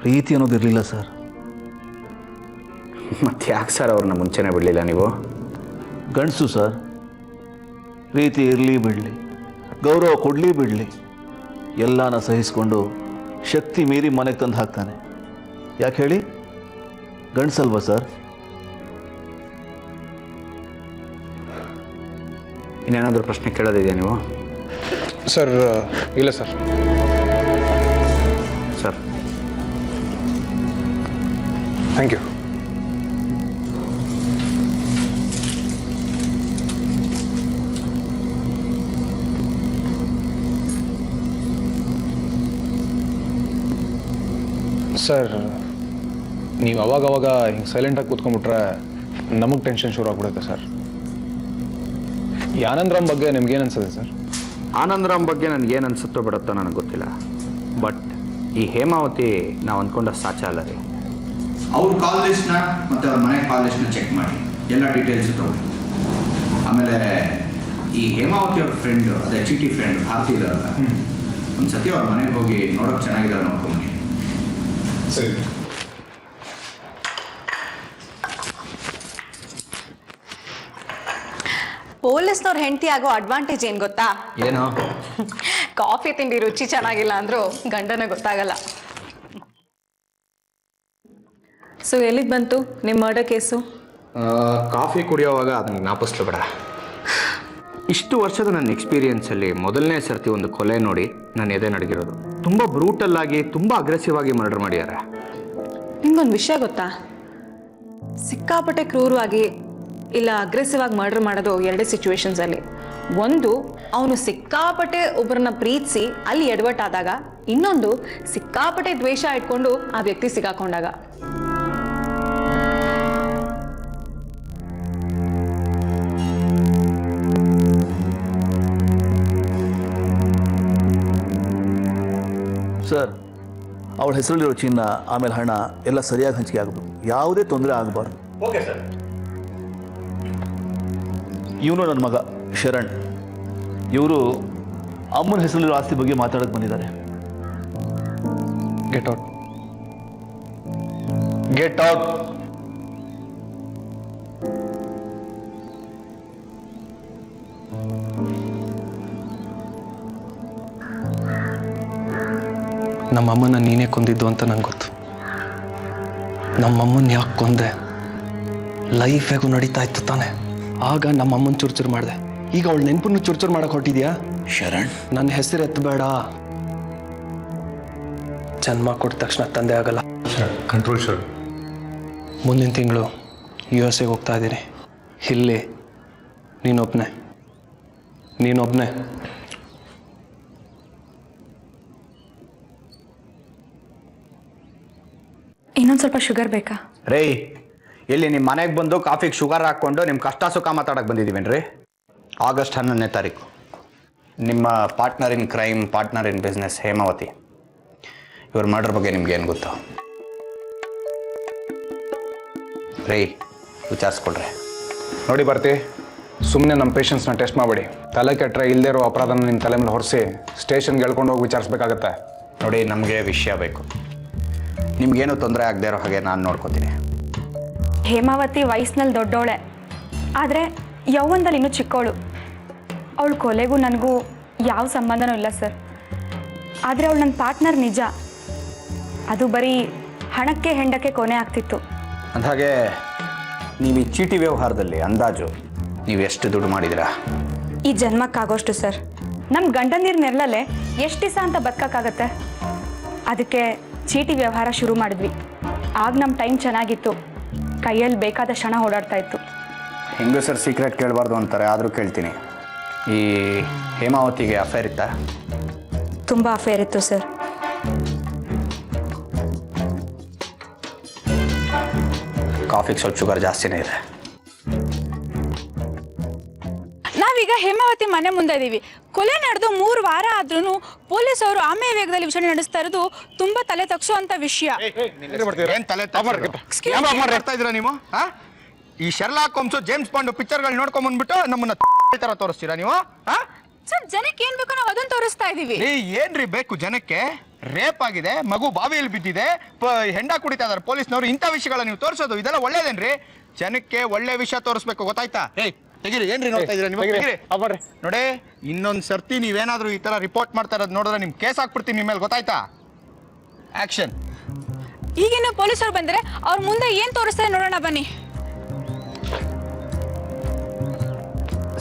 ಪ್ರೀತಿ ಅನ್ನೋದಿರಲಿಲ್ಲ ಸರ್. ಮತ್ತೆ ಯಾಕೆ ಸರ್ ಅವ್ರನ್ನ ಮುಂಚೆನೇ ಬಿಡಲಿಲ್ಲ ನೀವು? ಗಂಡಸು ಸರ್, ಪ್ರೀತಿ ಇರಲಿ ಬಿಡಲಿ, ಗೌರವ ಕೊಡಲಿ ಬಿಡಲಿ, ಎಲ್ಲನ ಸಹಿಸ್ಕೊಂಡು ಶಕ್ತಿ ಮೀರಿ ಮನೆಗೆ ತಂದು ಹಾಕ್ತಾನೆ. ಯಾಕೆ ಹೇಳಿ? ಗಂಡಸಲ್ವಾ ಸರ್? ಇನ್ನೇನಾದರೂ ಪ್ರಶ್ನೆ ಕೇಳೋದಿದೆಯಾ ನೀವು? ಸರ್, ಇಲ್ಲ sir. Sir, thank you. Sir, ನೀವು ಅವಾಗವಾಗ ಹಿಂಗೆ ಸೈಲೆಂಟಾಗಿ ಕೂತ್ಕೊಂಡ್ಬಿಟ್ರೆ ನಮಗೆ ಟೆನ್ಷನ್ ಶುರು ಆಗ್ಬಿಡುತ್ತೆ ಸರ್. ಈ ಆನಂದರಾಮ್ ಬಗ್ಗೆ ನಿಮ್ಗೇನು ಅನ್ಸುತ್ತೆ ಸರ್? ಆನಂದರಾಮ್ ಬಗ್ಗೆ ನನಗೇನು ಅನ್ಸುತ್ತೋ ಬಿಡುತ್ತೋ ನನಗೆ ಗೊತ್ತಿಲ್ಲ, ಬಟ್ ಈ ಹೇಮಾವತಿ ನಾವು ಅಂದ್ಕೊಂಡ ಸಾಚ ಅಲ್ಲ ರೀ. ಅವ್ರ ಕಾಲ್ ಲಿಸ್ಟ್ನ ಮತ್ತು ಅವ್ರ ಮನೆ ಕಾಲ್ ಲಿಸ್ಟ್ನ ಚೆಕ್ ಮಾಡಿ, ಎಲ್ಲ ಡೀಟೇಲ್ಸ್ ತಗೊಳ್ಳಿ. ಆಮೇಲೆ ಈ ಹೇಮಾವತಿ ಅವ್ರ ಫ್ರೆಂಡು, ಅದೇ ಚೀಟಿ ಫ್ರೆಂಡ್ ಭಾರತಿ ಇದಾರಲ್ಲ, ಒಂದು ಸತಿ ಅವ್ರ ಮನೆಗೆ ಹೋಗಿ ನೋಡೋಕೆ ಚೆನ್ನಾಗಿದ್ದಾರೆ ನೋಡ್ಕೊಂಬನ್ನಿ. ಸರಿ. ಪೊಲೀಸ್ನವ್ರ ಹೆಂಡತಿ ಆಗೋ ಅಡ್ವಾಂಟೇಜ್ ಏನ್ ಗೊತ್ತಾ? ಏನು? ಕಾಫಿ ತಿಂಡಿ ರುಚಿ ಚೆನ್ನಾಗಿಲ್ಲ ಅಂದ್ರೂ ಗಂಡನ ಗೊತ್ತಾಗಲ್ಲ. ಸೊ ಎಲ್ಲಿಗೆ ಬಂತು ನಿಮ್ಮ ಮರ್ಡರ್ ಕೇಸು? ಕಾಫಿ ಕುಡಿಯೋವಾಗ ಅದನ್ನು ಜ್ಞಾಪಿಸ್ಲು ಬೇಡ. ಇಷ್ಟು ವರ್ಷದ ನನ್ನ ಎಕ್ಸ್ಪೀರಿಯನ್ಸಲ್ಲಿ ಮೊದಲನೇ ಸರ್ತಿ ಒಂದು ಕೊಲೆ ನೋಡಿ ನಾನು ಎದೆ ನಡಗಿರೋದು. ತುಂಬ ಬ್ರೂಟಲ್ ಆಗಿ ತುಂಬ ಅಗ್ರೆಸಿವ್ ಆಗಿ ಮರ್ಡರ್ ಮಾಡ್ಯಾರ. ನಿಮ್ಗೊಂದು ವಿಷಯ ಗೊತ್ತಾ? ಸಿಕ್ಕಾಪಟ್ಟೆ ಕ್ರೂರವಾಗಿ ಇಲ್ಲ ಅಗ್ರೆಸಿವ್ ಆಗಿ ಮರ್ಡರ್ ಮಾಡೋದು ಎರಡೇ ಸಿಚುವೇಶನ್ಸ್ ಅಲ್ಲಿ. ಒಂದು, ಅವನು ಸಿಕ್ಕಾಪಟ್ಟೆ ಒಬ್ಬರನ್ನ ಪ್ರೀತಿಸಿ ಅಲ್ಲಿ ಎಡವಟ್ ಆದಾಗ. ಇನ್ನೊಂದು, ಸಿಕ್ಕಾಪಟ್ಟೆ ದ್ವೇಷ ಇಟ್ಕೊಂಡು ಆ ವ್ಯಕ್ತಿ ಸಿಗಾಕೊಂಡಾಗ. ಸರ್, ಅವಳ ಹೆಸರಲ್ಲಿರೋ ಚಿನ್ನ ಆಮೇಲೆ ಹಣ ಎಲ್ಲ ಸರಿಯಾಗಿ ಹಂಚಿಕೆ ಆಗಬೇಕು. ಯಾವುದೇ ತೊಂದರೆ ಆಗಬಾರ್ದು. Okay sir. ಇವನು ನನ್ನ ಮಗ ಶರಣ್. ಇವರು ಅಮ್ಮನ ಹೆಸರಲ್ಲಿರೋ ಆಸ್ತಿ ಬಗ್ಗೆ ಮಾತಾಡಕ್ಕೆ ಬಂದಿದ್ದಾರೆ. Get out. Get out. ನಮ್ಮಮ್ಮನ ನೀನೇ ಕೊಂದಿದ್ದು ಅಂತ ನಂಗೆ ಗೊತ್ತು. ನಮ್ಮಮ್ಮನ ಯಾಕೆ ಕೊಂದೆ? ಲೈಫ್ ಹೇಗೂ ನಡೀತಾ ಇತ್ತು ತಾನೆ. ಆಗ ನಮ್ಮಮ್ಮನ ಚುರ್ಚುರು ಮಾಡಿದೆ. ಈಗ ಅವಳು ನೆನಪನ್ನು ಚುರ್ಚುರು ಮಾಡಕ್ಕೆ ಹೊಟ್ಟಿದ್ಯಾ? ಶರಣ್, ನನ್ನ ಹೆಸರು ಎತ್ತಬೇಡ. ಜನ್ಮ ಕೊಟ್ಟ ತಕ್ಷಣ ತಂದೆ ಆಗಲ್ಲ. ಕಂಟ್ರೋಲ್ ಶರಣ್. ಮುಂದಿನ ತಿಂಗಳು USA ಹೋಗ್ತಾ ಇದ್ದೀನಿ. ಇಲ್ಲಿ ನೀನೊಬ್ಬನೇ. ಇನ್ನೊಂದು ಸ್ವಲ್ಪ ಶುಗರ್ ಬೇಕಾ? ರೇ, ಇಲ್ಲಿ ನಿಮ್ಮ ಮನೆಗೆ ಬಂದು ಕಾಫಿಗೆ ಶುಗರ್ ಹಾಕ್ಕೊಂಡು ನಿಮ್ಮ ಕಷ್ಟ ಸುಖ ಮಾತಾಡಕ್ಕೆ ಬಂದಿದ್ದೀವೇನ್ರಿ? ಆಗಸ್ಟ್ 11ನೇ ತಾರೀಕು ನಿಮ್ಮ partner in crime, partner in business Hemavathi ಇವ್ರ ಮರ್ಡರ್ ಬಗ್ಗೆ ನಿಮ್ಗೆ ಏನು ಗೊತ್ತು? ರೇ, ವಿಚಾರಿಸ್ಕೊಳ್ರಿ. ನೋಡಿ ಬರ್ತಿ, ಸುಮ್ಮನೆ ನಮ್ಮ ಪೇಷನ್ಸ್ನ ಟೆಸ್ಟ್ ಮಾಡಬೇಡಿ. ತಲೆ ಕೆಟ್ಟರೆ ಇಲ್ಲದೇ ಇರೋ ಅಪರಾಧನ ನಿಮ್ಮ ತಲೆ ಮೇಲೆ ಹೊರಿಸಿ ಸ್ಟೇಷನ್ಗೆ ಹೇಳ್ಕೊಂಡು ಹೋಗಿ ವಿಚಾರಿಸ್ಬೇಕಾಗತ್ತೆ. ನೋಡಿ, ನಮಗೆ ವಿಷಯ ಬೇಕು. ನಿಮ್ಗೇನು ತೊಂದರೆ ಆಗದೆ ಇರೋ ಹಾಗೆ ನಾನು ನೋಡ್ಕೋತೀನಿ. ಹೇಮಾವತಿ ವಯಸ್ಸಿನಲ್ಲಿ ದೊಡ್ಡವಳೆ, ಆದರೆ ಯೌವನದಲ್ಲಿ ಇನ್ನೂ ಚಿಕ್ಕವಳು. ಅವಳು ಕೊಲೆಗೂ ನನಗೂ ಯಾವ ಸಂಬಂಧನೂ ಇಲ್ಲ ಸರ್. ಆದರೆ ಅವಳು ನನ್ನ ಪಾರ್ಟ್ನರ್ ನಿಜ. ಅದು ಬರೀ ಹಣಕ್ಕೆ ಹೆಂಡಕ್ಕೆ ಕೊನೆ ಆಗ್ತಿತ್ತು. ಅಂದಾಗೆ ನೀವು ಈ ಚೀಟಿ ವ್ಯವಹಾರದಲ್ಲಿ ಅಂದಾಜು ನೀವು ಎಷ್ಟು ದುಡ್ಡು ಮಾಡಿದ್ದೀರಾ? ಈ ಜನ್ಮಕ್ಕಾಗೋಷ್ಟು ಸರ್. ನಮ್ಮ ಗಂಡಂದಿರ ನೆರಳಲ್ಲೇ ಎಷ್ಟು ದಿವಸ ಅಂತ ಬದುಕೋಕ್ಕಾಗತ್ತೆ? ಅದಕ್ಕೆ ಚೀಟಿ ವ್ಯವಹಾರ ಶುರು ಮಾಡಿದ್ವಿ. ಆಗ ನಮ್ಮ ಟೈಮ್ ಚೆನ್ನಾಗಿತ್ತು. ಕೈಯಲ್ಲಿ ಬೇಕಾದ ಕ್ಷಣ ಓಡಾಡ್ತಾ ಇತ್ತು. ಹೆಂಗಸರ್ ಸೀಕ್ರೆಟ್ ಕೇಳಬಾರ್ದು ಅಂತಾರೆ, ಆದರೂ ಕೇಳ್ತೀನಿ. ಈ ಹೇಮಾವತಿಗೆ ಅಫೇರ್ ಇತ್ತಾ? ತುಂಬ ಅಫೇರ್ ಇತ್ತು ಸರ್. ಕಾಫಿಗೆ ಸ್ವಲ್ಪ ಶುಗರ್ ಜಾಸ್ತಿನೇ ಇದೆ. ನಾವೀಗ ಹೇಮಾವತಿ ಮನೆ ಮುಂದೆ ಇದ್ದೀವಿ. ಕೊಲೆ ನಡೆದು 3 ವಾರ ಆದ್ರೂ ಪೊಲೀಸವರು ಆಮೆ ವೇಗದಲ್ಲಿ ವಿಚಾರಣೆ ನಡೆಸ್ತಾ ಇರೋದು ತುಂಬಾ ತಲೆ ತಗ್ಸುವಂತ ವಿಷಯ. ನೀವು ಈ ಶರ್ಲಾಕ್ ಹೋಮ್ಸ್, ಜೇಮ್ಸ್ ಬಾಂಡ್ ಪಿಕ್ಚರ್ಗಳು ನೋಡ್ಕೊಂಡ್ ಬಂದ್ಬಿಟ್ಟು ನಮ್ಮನ್ನ ತರ ತೋರಿಸ್ತೀರಾ ನೀವು? ಸರ್, ಜನಕ್ಕೆ ಏನ್ ಬೇಕೋ ನಾವು ಅದನ್ನ ತೋರಿಸ್ತಾ ಇದೀವಿ. ಏನ್ರಿ ಬೇಕು ಜನಕ್ಕೆ? ರೇಪ್ ಆಗಿದೆ, ಮಗು ಬಾವಿಯಲ್ಲಿ ಬಿದ್ದಿದೆ, ಹೆಂಡ ಕುಡಿತಾ ಇದಾರೆ ಪೊಲೀಸ್ನವರು. ಇಂಥ ವಿಷಯಗಳ ನೀವು ತೋರಿಸೋದು ಇದೆಲ್ಲ ಒಳ್ಳೇದೇನ್ರಿ? ಜನಕ್ಕೆ ಒಳ್ಳೆ ವಿಷಯ ತೋರಿಸ್ಬೇಕು, ಗೊತ್ತಾಯ್ತಾ? ತೆಗಿರಿ, ಏನ್ರಿ ನೋಡ್ತಾ ಇದೀರಾ ನೀವು? ನೋಡಿ, ಇನ್ನೊಂದ್ ಸರ್ತಿ ನೀವೇನಾದ್ರೂ ಈ ತರ ರಿಪೋರ್ಟ್ ಮಾಡ್ತಾ ಇರೋದು ನೋಡಿದ್ರೆ ನಿಮ್ ಕೇಸ್ ಹಾಕ್ಬಿಡ್ತೀನಿ ನಿಮ್ಮ ಮೇಲೆ, ಗೊತ್ತಾಯ್ತಾ? ಆಕ್ಷನ್. ಈಗೇನು ಪೊಲೀಸರು ಬಂದ್ರೆ ಅವ್ರ ಮುಂದೆ ಏನ್ ತೋರಿಸ್ತಾರೆ ನೋಡೋಣ ಬನ್ನಿ.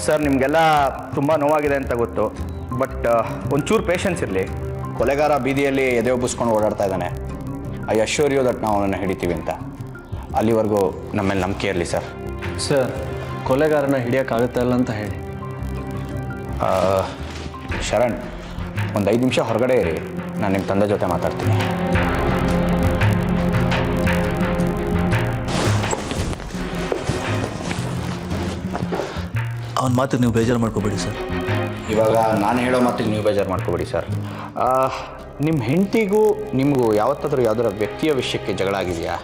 ಸರ್, ನಿಮಗೆಲ್ಲ ತುಂಬ ನೋವಾಗಿದೆ ಅಂತ ಗೊತ್ತು, ಬಟ್ ಒಂಚೂರು ಪೇಷನ್ಸ್ ಇರಲಿ. ಕೊಲೆಗಾರ ಬೀದಿಯಲ್ಲಿ ಎದೆ ಒಬ್ಬಿಸ್ಕೊಂಡು ಓಡಾಡ್ತಾ ಇದ್ದಾನೆ. ಐ ಅಶ್ಯೂರ್ ಯು ದಟ್ ನಾವು ಅವನನ್ನು ಹಿಡಿತೀವಿ ಅಂತ. ಅಲ್ಲಿವರೆಗೂ ನಮ್ಮ ಮೇಲೆ ನಂಬಿಕೆ ಇರಲಿ ಸರ್. ಸರ್, ಕೊಲೆಗಾರನ ಹಿಡಿಯೋಕ್ಕಾಗುತ್ತಾ ಇಲ್ಲ ಅಂತ ಹೇಳಿ. ಶರಣ್, ಒಂದು 5 ನಿಮಿಷ ಹೊರಗಡೆ ಇರಿ, ನಾನು ನಿಮ್ಮ ತಂದೆ ಜೊತೆ ಮಾತಾಡ್ತೀನಿ. ಅವನ ಮಾತಿಗೆ ನೀವು ಬೇಜಾರು ಮಾಡ್ಕೋಬೇಡಿ ಸರ್. ಇವಾಗ ನಾನು ಹೇಳೋ ಮಾತಿಗೆ ನೀವು ಬೇಜಾರು ಮಾಡ್ಕೋಬೇಡಿ ಸರ್. ನಿಮ್ಮ ಹೆಂಡತಿಗೂ ನಿಮಗೂ ಯಾವತ್ತಾದರೂ ಯಾವ್ದಾರ ವ್ಯಕ್ತಿಯ ವಿಷಯಕ್ಕೆ ಜಗಳ ಆಗಿದೆಯಾ?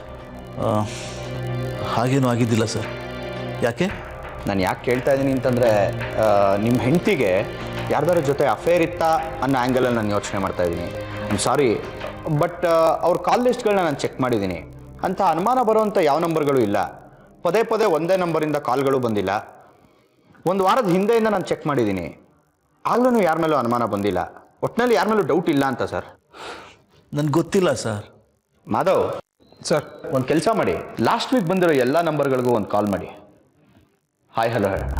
ಹಾಗೇನೂ ಆಗಿದ್ದಿಲ್ಲ ಸರ್. ಯಾಕೆ? ನಾನು ಯಾಕೆ ಕೇಳ್ತಾ ಇದ್ದೀನಿ ಅಂತಂದರೆ, ನಿಮ್ಮ ಹೆಂಡತಿಗೆ ಯಾರ್ದಾರ ಜೊತೆ ಅಫೇರ್ ಇತ್ತಾ ಅನ್ನೋ ಆ್ಯಂಗಲಲ್ಲಿ ನಾನು ಯೋಚನೆ ಮಾಡ್ತಾ ಇದ್ದೀನಿ. ಸಾರಿ, ಬಟ್ ಅವ್ರ ಕಾಲ್ ಲಿಸ್ಟ್ಗಳನ್ನ ನಾನು ಚೆಕ್ ಮಾಡಿದ್ದೀನಿ. ಅಂಥ ಅನುಮಾನ ಬರುವಂಥ ಯಾವ ನಂಬರ್ಗಳು ಇಲ್ಲ. ಪದೇ ಪದೇ ಒಂದೇ ನಂಬರಿಂದ ಕಾಲ್ಗಳು ಬಂದಿಲ್ಲ. ಒಂದು ವಾರದ ಹಿಂದೆಯಿಂದ ನಾನು ಚೆಕ್ ಮಾಡಿದ್ದೀನಿ, ಆಗ್ಲೂ ಯಾರ ಮೇಲೂ ಅನುಮಾನ ಬಂದಿಲ್ಲ. ಒಟ್ಟಿನಲ್ಲಿ ಯಾರ ಮೇಲೂ ಡೌಟ್ ಇಲ್ಲ ಅಂತ ಸರ್. ನನಗೆ ಗೊತ್ತಿಲ್ಲ ಸರ್. ಮಾಧವ್ ಸರ್, ಒಂದು ಕೆಲಸ ಮಾಡಿ, ಲಾಸ್ಟ್ ವೀಕ್ ಬಂದಿರೋ ಎಲ್ಲ ನಂಬರ್ಗಳಿಗೂ ಒಂದು ಕಾಲ್ ಮಾಡಿ, ಹಾಯ್ ಹಲೋ ಹೇಳೋಣ.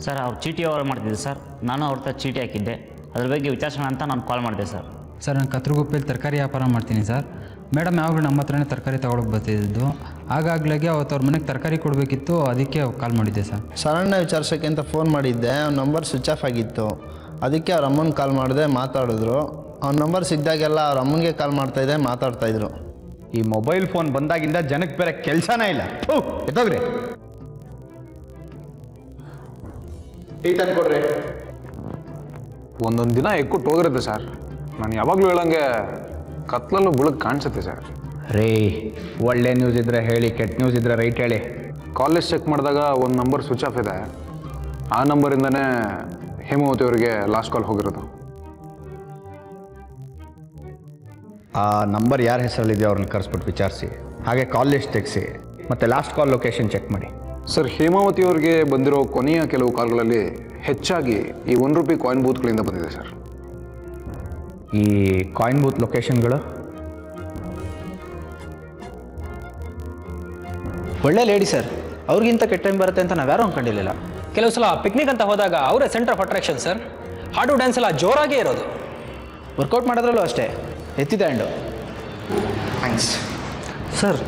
ಸರ್, ಅವ್ರು ಚೀಟಿ ವ್ಯವಹಾರ ಮಾಡ್ತಿದ್ದೆ ಸರ್. ನಾನು ಅವ್ರ ಹತ್ರ ಚೀಟಿ ಹಾಕಿದ್ದೆ, ಅದ್ರ ಬಗ್ಗೆ ವಿಚಾರಿಸೋಣ ಅಂತ ನಾನು ಕಾಲ್ ಮಾಡಿದೆ ಸರ್. ಸರ್, ನಾನು ಕತ್ರಗುಪ್ಪೆಯಲ್ಲಿ ತರಕಾರಿ ವ್ಯಾಪಾರ ಮಾಡ್ತೀನಿ ಸರ್. ಮೇಡಮ್ ಯಾವಾಗಲೂ ನಮ್ಮ ಹತ್ರನೇ ತರಕಾರಿ ತೊಗೊಳಕ್ಕೆ ಬರ್ತಿದ್ದು, ಆಗಾಗ್ಲಾಗೆ ಅವತ್ತು ಅವ್ರ ಮನೆಗೆ ತರಕಾರಿ ಕೊಡಬೇಕಿತ್ತು, ಅದಕ್ಕೆ ಕಾಲ್ ಮಾಡಿದ್ದೆ ಸರ್. ಸರಣ್ಣ ವಿಚಾರಿಸೋಕ್ಕೆ ಅಂತ ಫೋನ್ ಮಾಡಿದ್ದೆ, ಅವ್ನ ನಂಬರ್ ಸ್ವಿಚ್ ಆಫ್ ಆಗಿತ್ತು. ಅದಕ್ಕೆ ಅವ್ರ ಅಮ್ಮನ ಕಾಲ್ ಮಾಡಿದೆ, ಮಾತಾಡಿದ್ರು. ಅವ್ನ ನಂಬರ್ ಸಿಕ್ಕಿದಾಗೆಲ್ಲ ಅವ್ರ ಅಮ್ಮನಿಗೆ ಕಾಲ್ ಮಾಡ್ತಾಯಿದ್ದೆ, ಮಾತಾಡ್ತಾಯಿದ್ರು. ಈ ಮೊಬೈಲ್ ಫೋನ್ ಬಂದಾಗಿಂದ ಜನಕ್ಕೆ ಬೇರೆ ಕೆಲಸನೇ ಇಲ್ಲ. ಎತ್ತೋಗ್ರಿ, ಈ ತಂದ್ಕೊಡ್ರಿ. ಒಂದೊಂದು ದಿನ ಎಕ್ಕೊಟ್ಟು ಹೋಗಿರುತ್ತೆ ಸರ್. ನಾನು ಯಾವಾಗಲೂ ಹೇಳಂಗೆ ಕತ್ಲಲ್ಲೂ ಬೆಳಕು ಕಾಣಿಸುತ್ತೆ ಸರ್. ರೀ, ಒಳ್ಳೆ ನ್ಯೂಸ್ ಇದ್ದರೆ ಹೇಳಿ, ಕೆಟ್ಟ ನ್ಯೂಸ್ ಇದ್ದರೆ ರೈಟ್ ಹೇಳಿ. ಕಾಲೇಜ್ ಚೆಕ್ ಮಾಡಿದಾಗ ಒಂದು ನಂಬರ್ ಸ್ವಿಚ್ ಆಫ್ ಇದೆ. ಆ ನಂಬರಿಂದನೇ ಹೇಮಾವತಿ ಅವರಿಗೆ ಲಾಸ್ಟ್ ಕಾಲ್ ಹೋಗಿರೋದು. ಆ ನಂಬರ್ ಯಾರ ಹೆಸರಲ್ಲಿದೆಯೋ ಅವ್ರನ್ನ ಕರೆಸ್ಬಿಟ್ಟು ವಿಚಾರಿಸಿ, ಹಾಗೆ ಕಾಲ್ ಲಿಸ್ಟ್ ತೆಗೆಸಿ, ಮತ್ತು ಲಾಸ್ಟ್ ಕಾಲ್ ಲೊಕೇಶನ್ ಚೆಕ್ ಮಾಡಿ. ಸರ್, ಹೇಮಾವತಿ ಅವರಿಗೆ ಬಂದಿರೋ ಕೊನೆಯ ಕೆಲವು ಕಾಲ್ಗಳಲ್ಲಿ ಹೆಚ್ಚಾಗಿ ಈ ₹1 ಕಾಯಿನ್ ಬೂತ್ಗಳಿಂದ ಬಂದಿದೆ ಸರ್. ಈ ಕಾಯಿನ್ ಬೂತ್ ಲೊಕೇಶನ್ಗಳು ಒಳ್ಳೆ ಲೇಡಿ ಸರ್, ಅವ್ರಿಗಿಂತ ಕೆಟ್ಟ ಟೈಮ್ ಬರುತ್ತೆ ಅಂತ ನಾವ್ಯಾರು ಅಂದ್ಕೊಂಡಿರಲಿಲ್ಲ. ಕೆಲವು ಸಲ ಪಿಕ್ನಿಕ್ ಅಂತ ಹೋದಾಗ ಅವರೇ ಸೆಂಟರ್ ಆಫ್ ಅಟ್ರಾಕ್ಷನ್ ಸರ್. ಹಾಡು ಡ್ಯಾನ್ಸ್ ಎಲ್ಲ ಜೋರಾಗೇ ಇರೋದು. ವರ್ಕೌಟ್ ಮಾಡೋದ್ರಲ್ಲೂ ಅಷ್ಟೇ ಎತ್ತಿದ ಹ್ಯಾಂಡು. Thanks sir.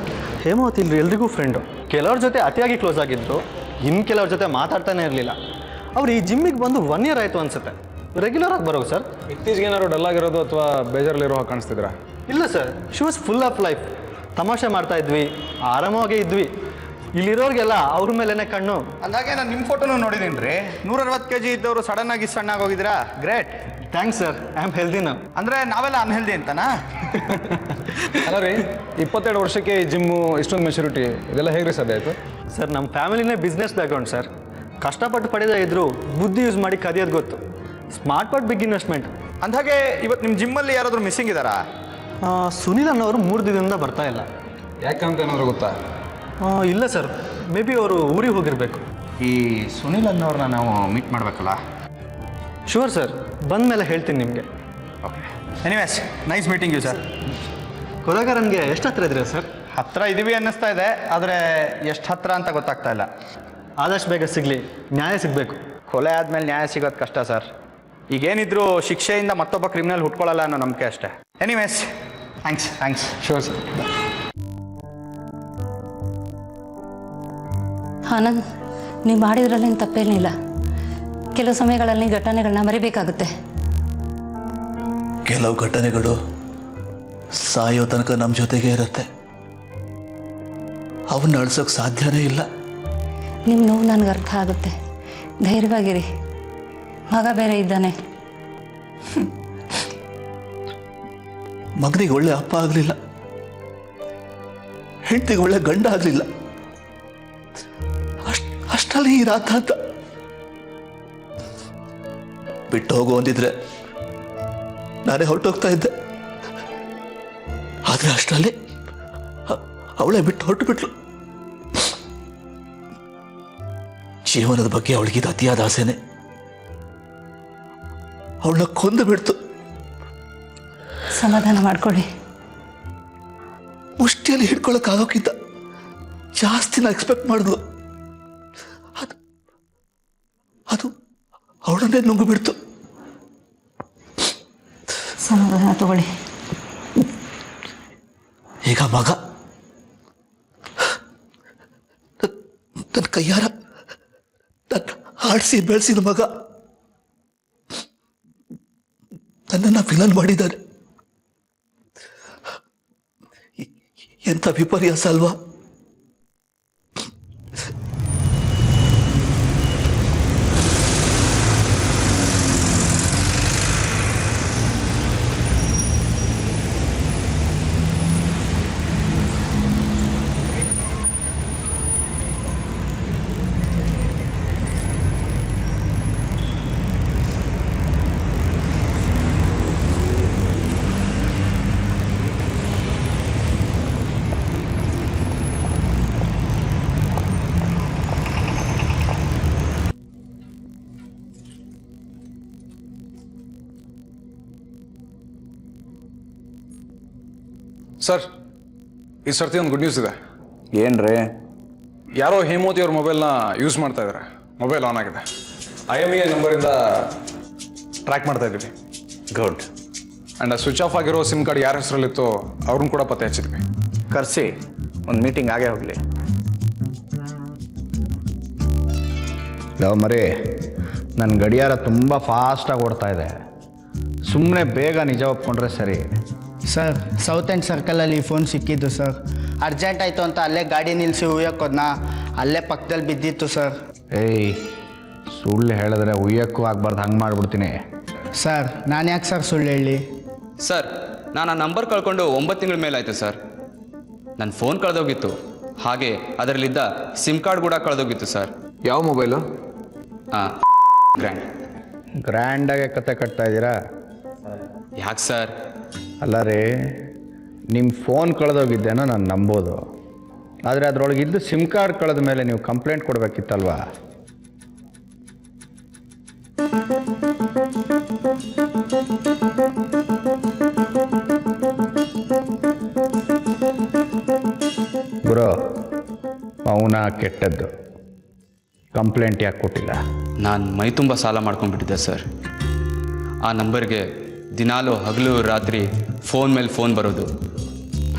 ಹೇಮಾವತಿ ಇಲ್ಲಿ ಎಲ್ರಿಗೂ ಫ್ರೆಂಡು. ಕೆಲವ್ರ ಜೊತೆ ಅತಿಯಾಗಿ ಕ್ಲೋಸ್ ಆಗಿದ್ದರು, ಇನ್ನು ಕೆಲವ್ರ ಜೊತೆ ಮಾತಾಡ್ತಾನೆ ಇರಲಿಲ್ಲ. ಅವ್ರು ಈ ಜಿಮ್ಮಿಗೆ ಬಂದು 1 year ಆಯಿತು ಅನಿಸುತ್ತೆ. ರೆಗ್ಯುಲರ್ ಆಗಿ ಬರೋದು ಸರ್. ಇತ್ತೀಚೆಗೆ ಏನಾದ್ರು ಡಲ್ ಆಗಿರೋದು ಅಥವಾ ಬೇಜಾರಲ್ಲಿರೋ ಹಾಗೆ ಕಾಣಿಸ್ತಿದ್ರಾ? ಇಲ್ಲ sir, she was full of life. ತಮಾಷೆ ಮಾಡ್ತಾ ಇದ್ವಿ, ಆರಾಮಾಗೇ ಇದ್ವಿ. ಇಲ್ಲಿರೋರಿಗೆಲ್ಲ ಅವ್ರ ಮೇಲೇ ಕಣ್ಣು. ಅಂದಾಗೆ ನಾನು ನಿಮ್ಮ ಫೋಟೋನು ನೋಡಿದ್ದೀನಿ ರೀ. 160 kg ಇದ್ದವರು ಸಡನ್ ಆಗಿ ಸಣ್ಣ ಹೋಗಿದ್ದೀರಾ. Great. Thanks sir, I am healthy ನಾವು. ಅಂದರೆ ನಾವೆಲ್ಲ ಅನ್ಹೆಲ್ದಿ ಅಂತನಾ? ಅಲ್ಲ ರೀ, 22 ವರ್ಷಕ್ಕೆ ಈ ಜಿಮ್ಮು, ಇಷ್ಟೊಂದು ಮೆಚುರಿಟಿ, ಇದೆಲ್ಲ ಹೇಗೆ ಸಾಧ್ಯ ಆಯಿತು? ಸರ್, ನಮ್ಮ ಫ್ಯಾಮಿಲಿನೇ ಬಿಸ್ನೆಸ್ ಬ್ಯಾಕ್ಗ್ರೌಂಡ್ ಸರ್. ಕಷ್ಟಪಟ್ಟು ಪಡೆದೇ ಇದ್ರು ಬುದ್ಧಿ ಯೂಸ್ ಮಾಡಿ ಕದಿಯೋದು ಗೊತ್ತು. Smart but big investment. ಅಂದಾಗೆ ಇವತ್ತು ನಿಮ್ಮ ಜಿಮ್ಮಲ್ಲಿ ಯಾರಾದರೂ ಮಿಸ್ಸಿಂಗ್ ಇದ್ದಾರಾ? ಸುನಿಲ್ ಅನ್ನೋರು 3 ದಿನದಿಂದ ಬರ್ತಾ ಇಲ್ಲ. ಯಾಕಂತ ಏನಾದ್ರು ಗೊತ್ತಾ? ಇಲ್ಲ ಸರ್, ಮೇ ಬಿ ಅವರು ಊರಿಗೆ ಹೋಗಿರಬೇಕು. ಈ ಸುನಿಲ್ ಅನ್ನೋರನ್ನ ನಾವು ಮೀಟ್ ಮಾಡಬೇಕಲ್ಲ? ಶೂರ್ ಸರ್, ಬಂದ ಮೇಲೆ ಹೇಳ್ತೀನಿ ನಿಮಗೆ. Okay, anyways nice meeting you sir. ಕೊಲೆಗಾರನಿಗೆ ಎಷ್ಟು ಹತ್ರ ಇದ್ದೀರಾ ಸರ್? ಹತ್ತಿರ ಇದ್ದೀವಿ ಅನ್ನಿಸ್ತಾ ಇದೆ, ಆದರೆ ಎಷ್ಟು ಹತ್ತಿರ ಅಂತ ಗೊತ್ತಾಗ್ತಾ ಇಲ್ಲ. ಆದಷ್ಟು ಬೇಗ ಸಿಗಲಿ, ನ್ಯಾಯ ಸಿಗಬೇಕು. ಕೊಲೆ ಆದಮೇಲೆ ನ್ಯಾಯ ಸಿಗೋದು ಕಷ್ಟ ಸರ್. ಈಗೇನಿದ್ರು ಶಿಕ್ಷೆಯಿಂದ ಮತ್ತೊಬ್ಬ ಕ್ರಿಮಿನಲ್ ಹುಟ್ಕೊಳ್ಳಲ್ಲ ಅನ್ನೋ ನಂಬಿಕೆ ಅಷ್ಟೇ. Anyways thanks. Sure sir. Anand, ನೀವು ಮಾಡಿದ್ರಲ್ಲೇನು ತಪ್ಪೇನಿಲ್ಲ. ಕೆಲವು ಸಮಯಗಳಲ್ಲಿ ಘಟನೆಗಳನ್ನ ಮರಿಬೇಕಾಗುತ್ತೆ. ಕೆಲವು ಘಟನೆಗಳು ಸಾಯೋ ತನಕ ನಮ್ಮ ಜೊತೆಗೆ ಇರುತ್ತೆ. ಅವನ್ನ ಅಳಿಸೋಕೆ ಸಾಧ್ಯನೇ ಇಲ್ಲ. ನಿಮ್ಮ ನೋವು ನನಗೆ ಅರ್ಥ ಆಗುತ್ತೆ. ಧೈರ್ಯವಾಗಿರಿ, ಮಗ ಬೇರೆ ಇದ್ದಾನೆ. ಮಗನಿಗೆ ಒಳ್ಳೆ ಅಪ್ಪ ಆಗಲಿಲ್ಲ, ಹೆಂಡತಿಗೆ ಒಳ್ಳೆ ಗಂಡ ಆಗಲಿಲ್ಲ. ಅಷ್ಟರಲ್ಲಿ ಈ ರಾತ ಅಂತ ಬಿಟ್ಟು ಹೋಗು ಅಂದಿದ್ರೆ ನಾನೇ ಹೊರಟೋಗ್ತಾ ಇದ್ದೆ. ಆದರೆ ಅಷ್ಟರಲ್ಲಿ ಅವಳೇ ಬಿಟ್ಟು ಹೊರಟು ಬಿಟ್ಲು. ಜೀವನದ ಬಗ್ಗೆ ಅವಳಿಗಿದ ಅತಿಯಾದ ಆಸೆನೆ ಅವಳನ್ನ ಕೊಂದು ಬಿಡ್ತು. ಸಮಾಧಾನ ಮಾಡ್ಕೊಳ್ಳಿ. ಮುಷ್ಟಿಯಲ್ಲಿ ಹಿಡ್ಕೊಳಕ್ಕಾಗೋಕ್ಕಿಂತ ಜಾಸ್ತಿನ ಎಕ್ಸ್ಪೆಕ್ಟ್ ಮಾಡಿದ್ಲು. ಅದು ಅವಳನ್ನೇ ನುಂಗು ಬಿಡ್ತು. ಸಮಾಧಾನ ತಗೊಳ್ಳಿ. ಈಗ ಮಗ ನನ್ನ ಕೈಯಾರ ಆಡಿಸಿ ಬೆಳೆಸಿದ ಮಗ ನನ್ನನ್ನು ವಿಲನ್ ಮಾಡಿದ್ದಾರೆ. ಎಂಥ ವಿಪರ್ಯಾಸ ಅಲ್ವಾ? ಸರ್ ಈ ಸರ್ತಿ ಒಂದು ಗುಡ್ ನ್ಯೂಸ್ ಇದೆ. ಏನ್ರಿ? ಯಾರೋ ಹೇಮಾವತಿ ಅವ್ರ ಮೊಬೈಲ್ನ ಯೂಸ್ ಮಾಡ್ತಾ ಇದ್ದಾರೆ. ಮೊಬೈಲ್ ಆನ್ ಆಗಿದೆ. IMEI ನಂಬರಿಂದ ಟ್ರ್ಯಾಕ್ ಮಾಡ್ತಾ ಇದ್ದೀವಿ. ಗುಡ್. ಆ್ಯಂಡ್ ಸ್ವಿಚ್ ಆಫ್ ಆಗಿರೋ ಸಿಮ್ ಕಾರ್ಡ್ ಯಾರ ಹೆಸರಲ್ಲಿತ್ತೋ ಅವ್ರನ್ನ ಕೂಡ ಪತ್ತೆ ಹಚ್ಚಿದ್ವಿ. ಕರೆಸಿ ಒಂದು ಮೀಟಿಂಗ್ ಆಗೇ ಹೋಗಲಿ. ಮರಿ ನನ್ನ ಗಡಿಯಾರ ತುಂಬ ಫಾಸ್ಟಾಗಿ ಓಡ್ತಾ ಇದೆ. ಸುಮ್ಮನೆ ಬೇಗ ನಿಜ ಒಪ್ಕೊಂಡ್ರೆ ಸರಿ. ಸರ್ ಸೌತ್ ಎಂಡ್ ಸರ್ಕಲಲ್ಲಿ ಫೋನ್ ಸಿಕ್ಕಿದ್ದು ಸರ್. ಅರ್ಜೆಂಟ್ ಆಯಿತು ಅಂತ ಅಲ್ಲೇ ಗಾಡಿ ನಿಲ್ಲಿಸಿ ಉಯ್ಯೋಕ್ಕೋದ್ನ ಅಲ್ಲೇ ಪಕ್ಕದಲ್ಲಿ ಬಿದ್ದಿತ್ತು ಸರ್. ಏಯ್ ಸುಳ್ಳು ಹೇಳಿದ್ರೆ ಉಯ್ಯಕ್ಕೂ ಆಗ್ಬಾರ್ದು, ಹಂಗೆ ಮಾಡಿಬಿಡ್ತೀನಿ. ಸರ್ ನಾನು ಯಾಕೆ ಸರ್ ಸುಳ್ಳು ಹೇಳಿ? ಸರ್ ನಾನು ಆ ನಂಬರ್ ಕಳ್ಕೊಂಡು 9 ತಿಂಗಳ ಮೇಲಾಯಿತು ಸರ್. ನನ್ನ ಫೋನ್ ಕಳೆದೋಗಿತ್ತು, ಹಾಗೆ ಅದರಲ್ಲಿದ್ದ ಸಿಮ್ ಕಾರ್ಡ್ ಕೂಡ ಕಳೆದೋಗಿತ್ತು ಸರ್. ಯಾವ ಮೊಬೈಲು? ಗ್ರ್ಯಾಂಡಾಗೆ ಕತೆ ಕಟ್ತಾ ಇದ್ದೀರಾ? ಯಾಕೆ ಸರ್? ಅಲ್ಲ ರೀ, ನಿಮ್ಮ ಫೋನ್ ಕಳೆದೋಗಿದ್ದೇನೋ ನಾನು ನಂಬೋದು, ಆದರೆ ಅದರೊಳಗಿದ್ದು ಸಿಮ್ ಕಾರ್ಡ್ ಕಳೆದ ಮೇಲೆ ನೀವು ಕಂಪ್ಲೇಂಟ್ ಕೊಡಬೇಕಿತ್ತಲ್ವಾ? ಗುರು, ಮೌನ ಕೆಟ್ಟದ್ದು. ಕಂಪ್ಲೇಂಟ್ ಯಾಕೆ ಕೊಟ್ಟಿಲ್ಲ? ನಾನು ಮೈ ತುಂಬ ಸಾಲ ಮಾಡ್ಕೊಂಡ್ಬಿಟ್ಟಿದ್ದೆ ಸರ್. ಆ ನಂಬರ್ಗೆ ದಿನಾಲೂ ಹಗಲು ರಾತ್ರಿ ಫೋನ್ ಮೇಲೆ ಫೋನ್ ಬರೋದು.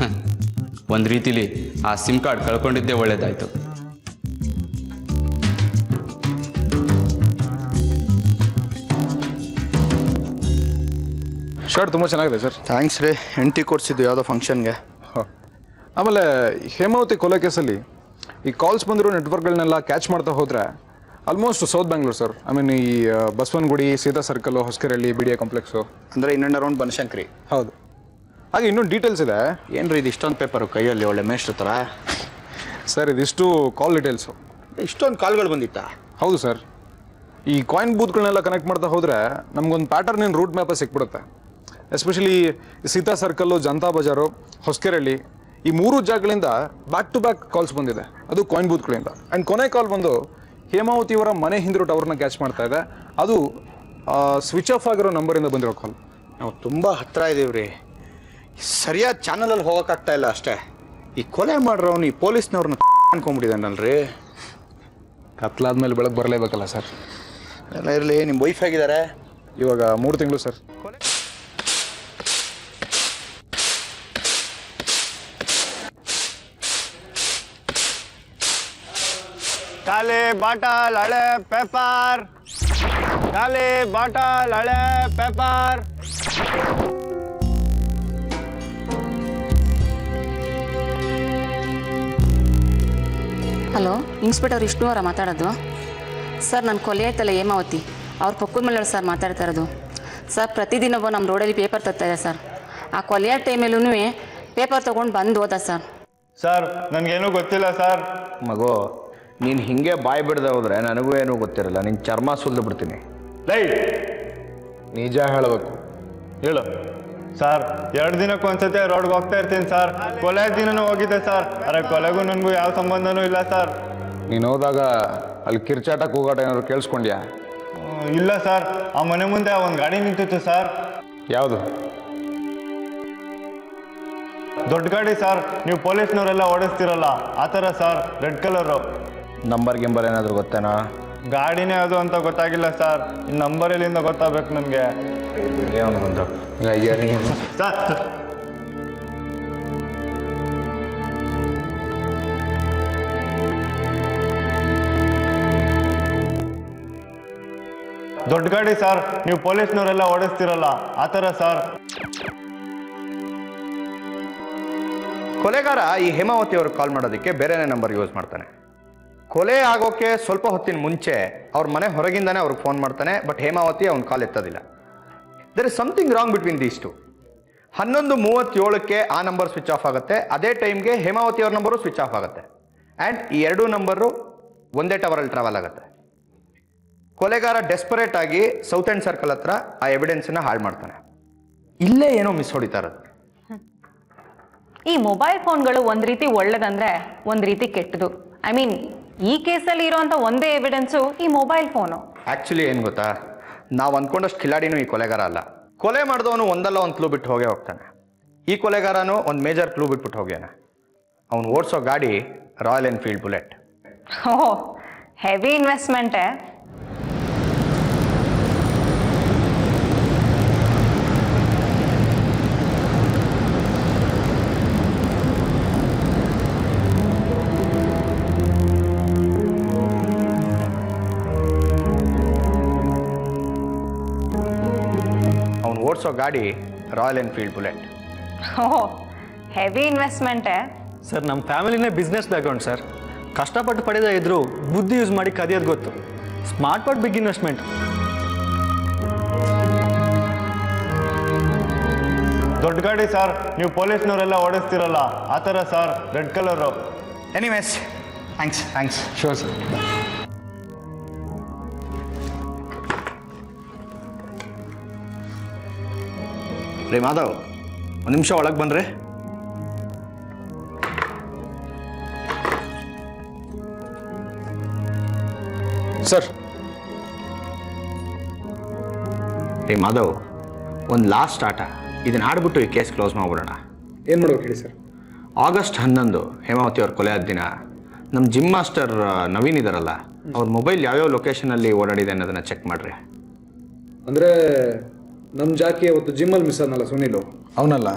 ಒಂದು ರೀತಿಲಿ ಆ ಸಿಮ್ ಕಾರ್ಡ್ ಕಳ್ಕೊಂಡಿದ್ದೇ ಒಳ್ಳೇದಾಯಿತು. ಶರ್ಟ್ ತುಂಬ ಚೆನ್ನಾಗಿದೆ ಸರ್. ಥ್ಯಾಂಕ್ಸ್ ರೀ. ಹೆಂಡತಿ ಕೊಡಿಸಿದ್ದು ಯಾವುದೋ ಫಂಕ್ಷನ್ಗೆ. ಆಮೇಲೆ ಹೇಮಾವತಿ ಕೊಲೆ ಕೇಸಲ್ಲಿ ಈ ಕಾಲ್ಸ್ ಬಂದಿರೋ ನೆಟ್ವರ್ಕ್ಗಳನ್ನೆಲ್ಲ ಕ್ಯಾಚ್ ಮಾಡ್ತಾ ಹೋದರೆ almost south Bangalore sir. I mean ಈ Basavanagudi, Sita circle, Hosakerehalli, BDA complex, ಅಂದರೆ ಇನ್ ಅಂಡ್ ಅರೌಂಡ್ ಬನಶಂಕರಿ. ಹೌದು. ಹಾಗೆ ಇನ್ನೊಂದು ಡೀಟೇಲ್ಸ್ ಇದೆ. ಏನು ರೀ ಇದು ಇಷ್ಟೊಂದು ಪೇಪರು ಕೈಯಲ್ಲಿ ಒಳ್ಳೆ ಮೇಷ್ಟ್ರ ಥರ? ಸರ್ ಇದಿಷ್ಟು ಕಾಲ್ ಡೀಟೇಲ್ಸು. ಇಷ್ಟೊಂದು ಕಾಲ್ಗಳು ಬಂದಿತ್ತಾ? ಹೌದು ಸರ್. ಈ ಕಾಯಿನ್ ಬೂತ್ಗಳನ್ನೆಲ್ಲ ಕನೆಕ್ಟ್ ಮಾಡ್ತಾ ಹೋದರೆ ನಮಗೊಂದು ಪ್ಯಾಟರ್ನ್ ರೂಟ್ ಮ್ಯಾಪೇ ಸಿಕ್ಬಿಡುತ್ತೆ. ಎಸ್ಪೆಷಲಿ ಸೀತಾ ಸರ್ಕಲ್ಲು, ಜನತಾ ಬಜಾರು, ಹೊಸಕೆರೆಹಳ್ಳಿ, ಈ 3 ಜಾಗಗಳಿಂದ ಬ್ಯಾಕ್ ಟು ಬ್ಯಾಕ್ ಕಾಲ್ಸ್ ಬಂದಿದೆ, ಅದು ಕಾಯಿನ್ ಬೂತ್ಗಳಿಂದ. ಆ್ಯಂಡ್ ಕೊನೆ ಕಾಲ್ ಬಂದು ಹೇಮಾವತಿಯವರ ಮನೆ ಹಿಂದಿರೋ ಟವರ್ನ ಕ್ಯಾಚ್ ಮಾಡ್ತಾ ಇದೆ. ಅದು ಸ್ವಿಚ್ ಆಫ್ ಆಗಿರೋ ನಂಬರಿಂದ ಬಂದಿರೋ ಕಾಲ್. ನಾವು ತುಂಬ ಹತ್ತಿರ ಇದ್ದೀವಿ ರೀ. ಸರಿಯಾದ ಚಾನಲಲ್ಲಿ ಹೋಗೋಕ್ಕಾಗ್ತಾ ಇಲ್ಲ ಅಷ್ಟೇ. ಈ ಕೊಲೆ ಮಾಡ್ರವನು ಈ ಪೊಲೀಸ್ನವ್ರನ್ನ ಅನ್ಕೊಂಡ್ಬಿಟ್ಟಿದ್ದಾನಲ್ರಿ. ಕತ್ಲಾದ್ಮೇಲೆ ಬೆಳಗ್ಗೆ ಬರಲೇಬೇಕಲ್ಲ ಸರ್. ಎಲ್ಲ ಇರಲಿ. ನಿಮ್ಮ ವೈಫ್ ಹೇಗಿದ್ದಾರೆ? ಇವಾಗ 3 ತಿಂಗಳು ಸರ್. ಖಾಲಿ ಬಾಟಲ್, ಹಳೆ ಪೇಪರ್. ಖಾಲಿ ಬಾಟಲ್, ಹಳೆ ಪೇಪರ್. ಹಲೋ, ಇನ್ಸ್ಪೆಕ್ಟರ್ ವಿಷ್ಣು ಅವರ ಮಾತಾಡೋದು? ಸರ್ ನಾನು ಕೊಲೆ ಆಯ್ತಲ್ಲ ಹೇಮಾವತಿ, ಅವ್ರ ಪಕ್ಕದ ಮನೆಯವ್ರು ಸರ್ ಮಾತಾಡ್ತಾ ಇರೋದು. ಸರ್ ಪ್ರತಿದಿನ ಒಬ್ಬ ನಮ್ಮ ರೋಡಲ್ಲಿ ಪೇಪರ್ ತರ್ತಾ ಇದೆ ಸರ್. ಆ ಕೊಲೆಯ ಟೈಮಲ್ಲೂ ಪೇಪರ್ ತೊಗೊಂಡು ಬಂದು ಹೋದ ಸರ್. ಸರ್ ನನಗೇನೂ ಗೊತ್ತಿಲ್ಲ ಸರ್. ಮಗು, ನೀನು ಹಿಂಗೆ ಬಾಯಿ ಬಿಡದೆ ಹೋದ್ರೆ ನನಗೂ ಏನೂ ಗೊತ್ತಿರಲ್ಲ. ನಿನ್ನ ಚರ್ಮ ಸುಲಿದು ಬಿಡ್ತೀನಿ. ರೈಟ್, ನಿಜ ಹೇಳಬೇಕು. ಹೇಳು ಸರ್. 2 ದಿನಕ್ಕೊಂದ್ಸತಿ ರೋಡ್ಗೆ ಹೋಗ್ತಾ ಇರ್ತೀನಿ ಸರ್. ಕೊಲೆ ದಿನನೂ ಹೋಗಿದ್ದೆ ಸರ್. ಅರೆ ಕೊಲೆಗೂ ನನಗೂ ಯಾವ ಸಂಬಂಧನೂ ಇಲ್ಲ ಸರ್. ನೀನು ಹೋದಾಗ ಅಲ್ಲಿ ಕಿರ್ಚಾಟ ಕೂಗಾಟ ಏನಾದ್ರು ಕೇಳಿಸ್ಕೊಂಡ್ಯಾ? ಇಲ್ಲ ಸರ್. ಆ ಮನೆ ಮುಂದೆ ಒಂದು ಗಾಡಿ ನಿಂತಿತ್ತು ಸರ್. ಯಾವುದು? ದೊಡ್ಡ ಗಾಡಿ ಸರ್. ನೀವು ಪೊಲೀಸ್ನವರೆಲ್ಲ ಓಡಿಸ್ತಿರಲ್ಲ ಆ ಥರ ಸರ್, ರೆಡ್ ಕಲರು. ನಂಬರ್ ಗಿಂಬರ್ ಏನಾದರೂ ಗೊತ್ತೇನಾ? ಗಾಡಿನೇ ಅದು ಅಂತ ಗೊತ್ತಾಗಿಲ್ಲ ಸರ್. ಈ ನಂಬರ್ ಎಲ್ಲಿಂದ ಗೊತ್ತಾಗಬೇಕು ನನಗೆ? ಸರ್ ದೊಡ್ಡ ಗಾಡಿ ಸರ್. ನೀವು ಪೊಲೀಸ್ನವರೆಲ್ಲ ಓಡಿಸ್ತಿರಲ್ಲ ಆ ಥರ ಸರ್. ಕೊಲೆಗಾರ ಈ ಹೇಮಾವತಿ ಅವ್ರಿಗೆ ಕಾಲ್ ಮಾಡೋದಕ್ಕೆ ಬೇರೆನೇ ನಂಬರ್ ಯೂಸ್ ಮಾಡ್ತಾನೆ. ಕೊಲೆ ಆಗೋಕ್ಕೆ ಸ್ವಲ್ಪ ಹೊತ್ತಿನ ಮುಂಚೆ ಅವ್ರ ಮನೆ ಹೊರಗಿಂದಾನೆ ಅವ್ರಿಗೆ ಫೋನ್ ಮಾಡ್ತಾನೆ. ಬಟ್ ಹೇಮಾವತಿ ಅವ್ನ ಕಾಲ್ ಎತ್ತೋದಿಲ್ಲ. There is something wrong between these two. 11:37ಕ್ಕೆ ಆ ನಂಬರ್ ಸ್ವಿಚ್ ಆಫ್ ಆಗುತ್ತೆ. ಅದೇ ಟೈಮ್ಗೆ ಹೇಮಾವತಿ ಅವ್ರ ನಂಬರು ಸ್ವಿಚ್ ಆಫ್ ಆಗುತ್ತೆ. ಆ್ಯಂಡ್ ಈ 2 ನಂಬರು ಒಂದೇ ಟವರಲ್ಲಿ ಟ್ರಾವೆಲ್ ಆಗುತ್ತೆ. ಕೊಲೆಗಾರ ಡೆಸ್ಪರೇಟ್ ಆಗಿ ಸೌತ್ ಎಂಡ್ ಸರ್ಕಲ್ ಹತ್ರ ಆ ಎವಿಡೆನ್ಸನ್ನ ಹಾಳು ಮಾಡ್ತಾನೆ. ಇಲ್ಲೇ ಏನೋ ಮಿಸ್ ಹೊಡಿತಾ ಇರೋದು. ಈ ಮೊಬೈಲ್ ಫೋನ್ಗಳು ಒಂದು ರೀತಿ ಒಳ್ಳೇದಂದ್ರೆ ಒಂದು ರೀತಿ ಕೆಟ್ಟದು. ಐ ಮೀನ್ ಈ ಕೇಸಲ್ಲಿ ಇರೋಂಥ ಒಂದೇ ಎವಿಡೆನ್ಸು ಈ ಮೊಬೈಲ್ ಫೋನು. ಆ್ಯಕ್ಚುಲಿ ಏನು ಗೊತ್ತಾ, ನಾವು ಅಂದ್ಕೊಂಡಷ್ಟು ಕಿಲಾಡಿನೂ ಈ ಕೊಲೆಗಾರ ಅಲ್ಲ. ಕೊಲೆ ಮಾಡಿದವನು ಒಂದಲ್ಲ ಒಂದು ಕ್ಲೂ ಬಿಟ್ಟು ಹೋಗೇ ಹೋಗ್ತಾನೆ. ಈ ಕೊಲೆಗಾರನು ಒಂದು ಮೇಜರ್ ಕ್ಲೂ ಬಿಟ್ಬಿಟ್ಟು ಹೋಗ್ಯಾನ. ಅವನು ಓಡಿಸೋ ಗಾಡಿ ರಾಯಲ್ ಎನ್ಫೀಲ್ಡ್ ಬುಲೆಟ್. ಓಹ್, ಹೆವಿ ಇನ್ವೆಸ್ಟ್ಮೆಂಟೇ. ಅವನು ಓಡಿಸೋ ಗಾಡಿ ರಾಯಲ್ ಎನ್ಫೀಲ್ಡ್ ಬುಲೆಟ್. ಓಹ್, ಹೆವಿ ಇನ್ವೆಸ್ಟ್ಮೆಂಟೇ. ಸರ್ ನಮ್ಮ ಫ್ಯಾಮಿಲಿನೇ ಬಿಸ್ನೆಸ್ ಬ್ಯಾಕ್ಗ್ರೌಂಡ್ ಸರ್. ಕಷ್ಟಪಟ್ಟು ಪಡೆದ ಇದ್ರು ಬುದ್ಧಿ ಯೂಸ್ ಮಾಡಿ ಕದಿಯೋದು ಗೊತ್ತು. Smart but big investment. ದೊಡ್ಡ ಗಾಡಿ ಸರ್, ನೀವು ಪೊಲೀಸ್ನವರೆಲ್ಲ ಓಡಿಸ್ತಿರಲ್ಲ ಆ ಥರ sir, red colour. Anyways, thanks. Sure sir. ರೇ ಮಾಧವ್, ಒಂದು ನಿಮಿಷ ಒಳಗೆ ಬನ್ರಿ. ಸರ್. ರೇ ಮಾಧವ್, ಒಂದು ಲಾಸ್ಟ್ ಆಟ, ಇದನ್ನ ಆಡ್ಬಿಟ್ಟು ಈ ಕೇಸ್ ಕ್ಲೋಸ್ ಮಾಡ್ಬಿಡೋಣ. ಏನು ಮಾಡ್ಬೇಕು ಹೇಳಿ ಸರ್? ಆಗಸ್ಟ್ 11 ಹೇಮಾವತಿ ಅವ್ರ ಕೊಲೆ ಆದ ದಿನ ನಮ್ಮ ಜಿಮ್ ಮಾಸ್ಟರ್ ನವೀನ್ ಇದಾರಲ್ಲ, ಅವ್ರ ಮೊಬೈಲ್ ಯಾವ್ಯಾವ ಲೊಕೇಶನಲ್ಲಿ ಓಡಾಡಿದೆ ಅನ್ನೋದನ್ನ ಚೆಕ್ ಮಾಡ್ರಿ. ಅಂದರೆ ನಮ್ಮ ಜಾಕಿ ಅವತ್ತು ಜಿಮ್ಮಲ್ಲಿ ಮಿಸ್ ಆದ್ನಲ್ಲ ಸುನೀಲು, ಅವನಲ್ಲ?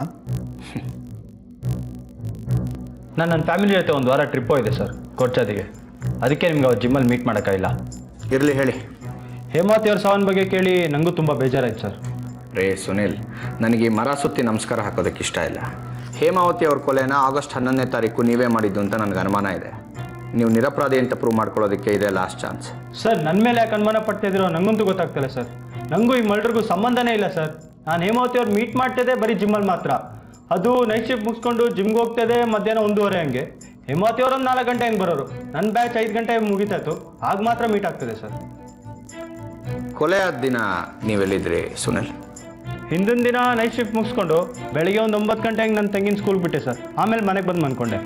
ನನ್ನ ಫ್ಯಾಮಿಲಿ ಜೊತೆ ಒಂದು ವಾರ ಟ್ರಿಪ್ ಹೋಗಿದೆ ಸರ್ ಕೊರ್ಚಾದಿಗೆ. ಅದಕ್ಕೆ ನಿಮ್ಗೆ ಅವ್ರು ಜಿಮ್ಮಲ್ಲಿ ಮೀಟ್ ಮಾಡೋಕ್ಕಾಗಿಲ್ಲ. ಇರಲಿ, ಹೇಳಿ. ಹೇಮಾವತಿ ಅವ್ರ ಸಾವನ್ನ ಬಗ್ಗೆ ಕೇಳಿ ನನಗೂ ತುಂಬ ಬೇಜಾರಾಯ್ತು ಸರ್. ರೇ ಸುನೀಲ್, ನನಗೆ ಈ ಮರ ಸುತ್ತಿ ನಮಸ್ಕಾರ ಹಾಕೋದಕ್ಕೆ ಇಷ್ಟ ಇಲ್ಲ. ಹೇಮಾವತಿ ಅವ್ರ ಕೊಲೆನ ಆಗಸ್ಟ್ 11ನೇ ತಾರೀಕು ನೀವೇ ಮಾಡಿದ್ದು ಅಂತ ನನಗೆ ಅನುಮಾನ ಇದೆ. ನೀವು ನಿರಪರಾಧಿ ಅಂತ ಪ್ರೂವ್ ಮಾಡ್ಕೊಳ್ಳೋದಕ್ಕೆ ಇದೆ ಲಾಸ್ಟ್ ಚಾನ್ಸ್. ಸರ್, ನನ್ನ ಮೇಲೆ ಯಾಕೆ ಅನುಮಾನ ಪಡ್ತಿದ್ದೀರೋ ನನಗಂತೂ ಗೊತ್ತಾಗ್ತಿಲ್ಲ ಸರ್. ನನಗೂ ಈ ಮರ್ಡರ್ಗೂ ಸಂಬಂಧನೇ ಇಲ್ಲ ಸರ್. ನಾನು ಹೇಮಾವತಿ ಅವ್ರು ಮೀಟ್ ಮಾಡ್ತಿದ್ದೆ ಬರೀ ಜಿಮ್ಮಲ್ಲಿ ಮಾತ್ರ. ಅದು ನೈಟ್ ಶಿಫ್ಟ್ ಮುಗಿಸ್ಕೊಂಡು ಜಿಮ್ಗೆ ಹೋಗ್ತಿದೆ ಮಧ್ಯಾಹ್ನ 1:30 ಹಂಗೆ. ಹೇಮಾವತಿ ಅವರೊಂದು 4 ಗಂಟೆ ಹಂಗೆ ಬರೋರು. ನನ್ನ ಬ್ಯಾಚ್ 5 ಗಂಟೆ ಮುಗಿತಾಯಿತು, ಆಗ ಮಾತ್ರ ಮೀಟ್ ಆಗ್ತದೆ ಸರ್. ಕೊಲೆ ಆದ ದಿನ ನೀವೆಲ್ಲಿದ್ರಿ ಸುನೀಲ್? ಹಿಂದಿನ ದಿನ ನೈಟ್ ಶಿಫ್ಟ್ ಮುಗಿಸ್ಕೊಂಡು ಬೆಳಿಗ್ಗೆ ಒಂದು 9 ಗಂಟೆ ಹಂಗೆ ನನ್ನ ತಂಗಿನ ಸ್ಕೂಲ್ಗೆ ಬಿಟ್ಟೆ ಸರ್. ಆಮೇಲೆ ಮನೆಗೆ ಬಂದು ಮನ್ಕೊಂಡೆ.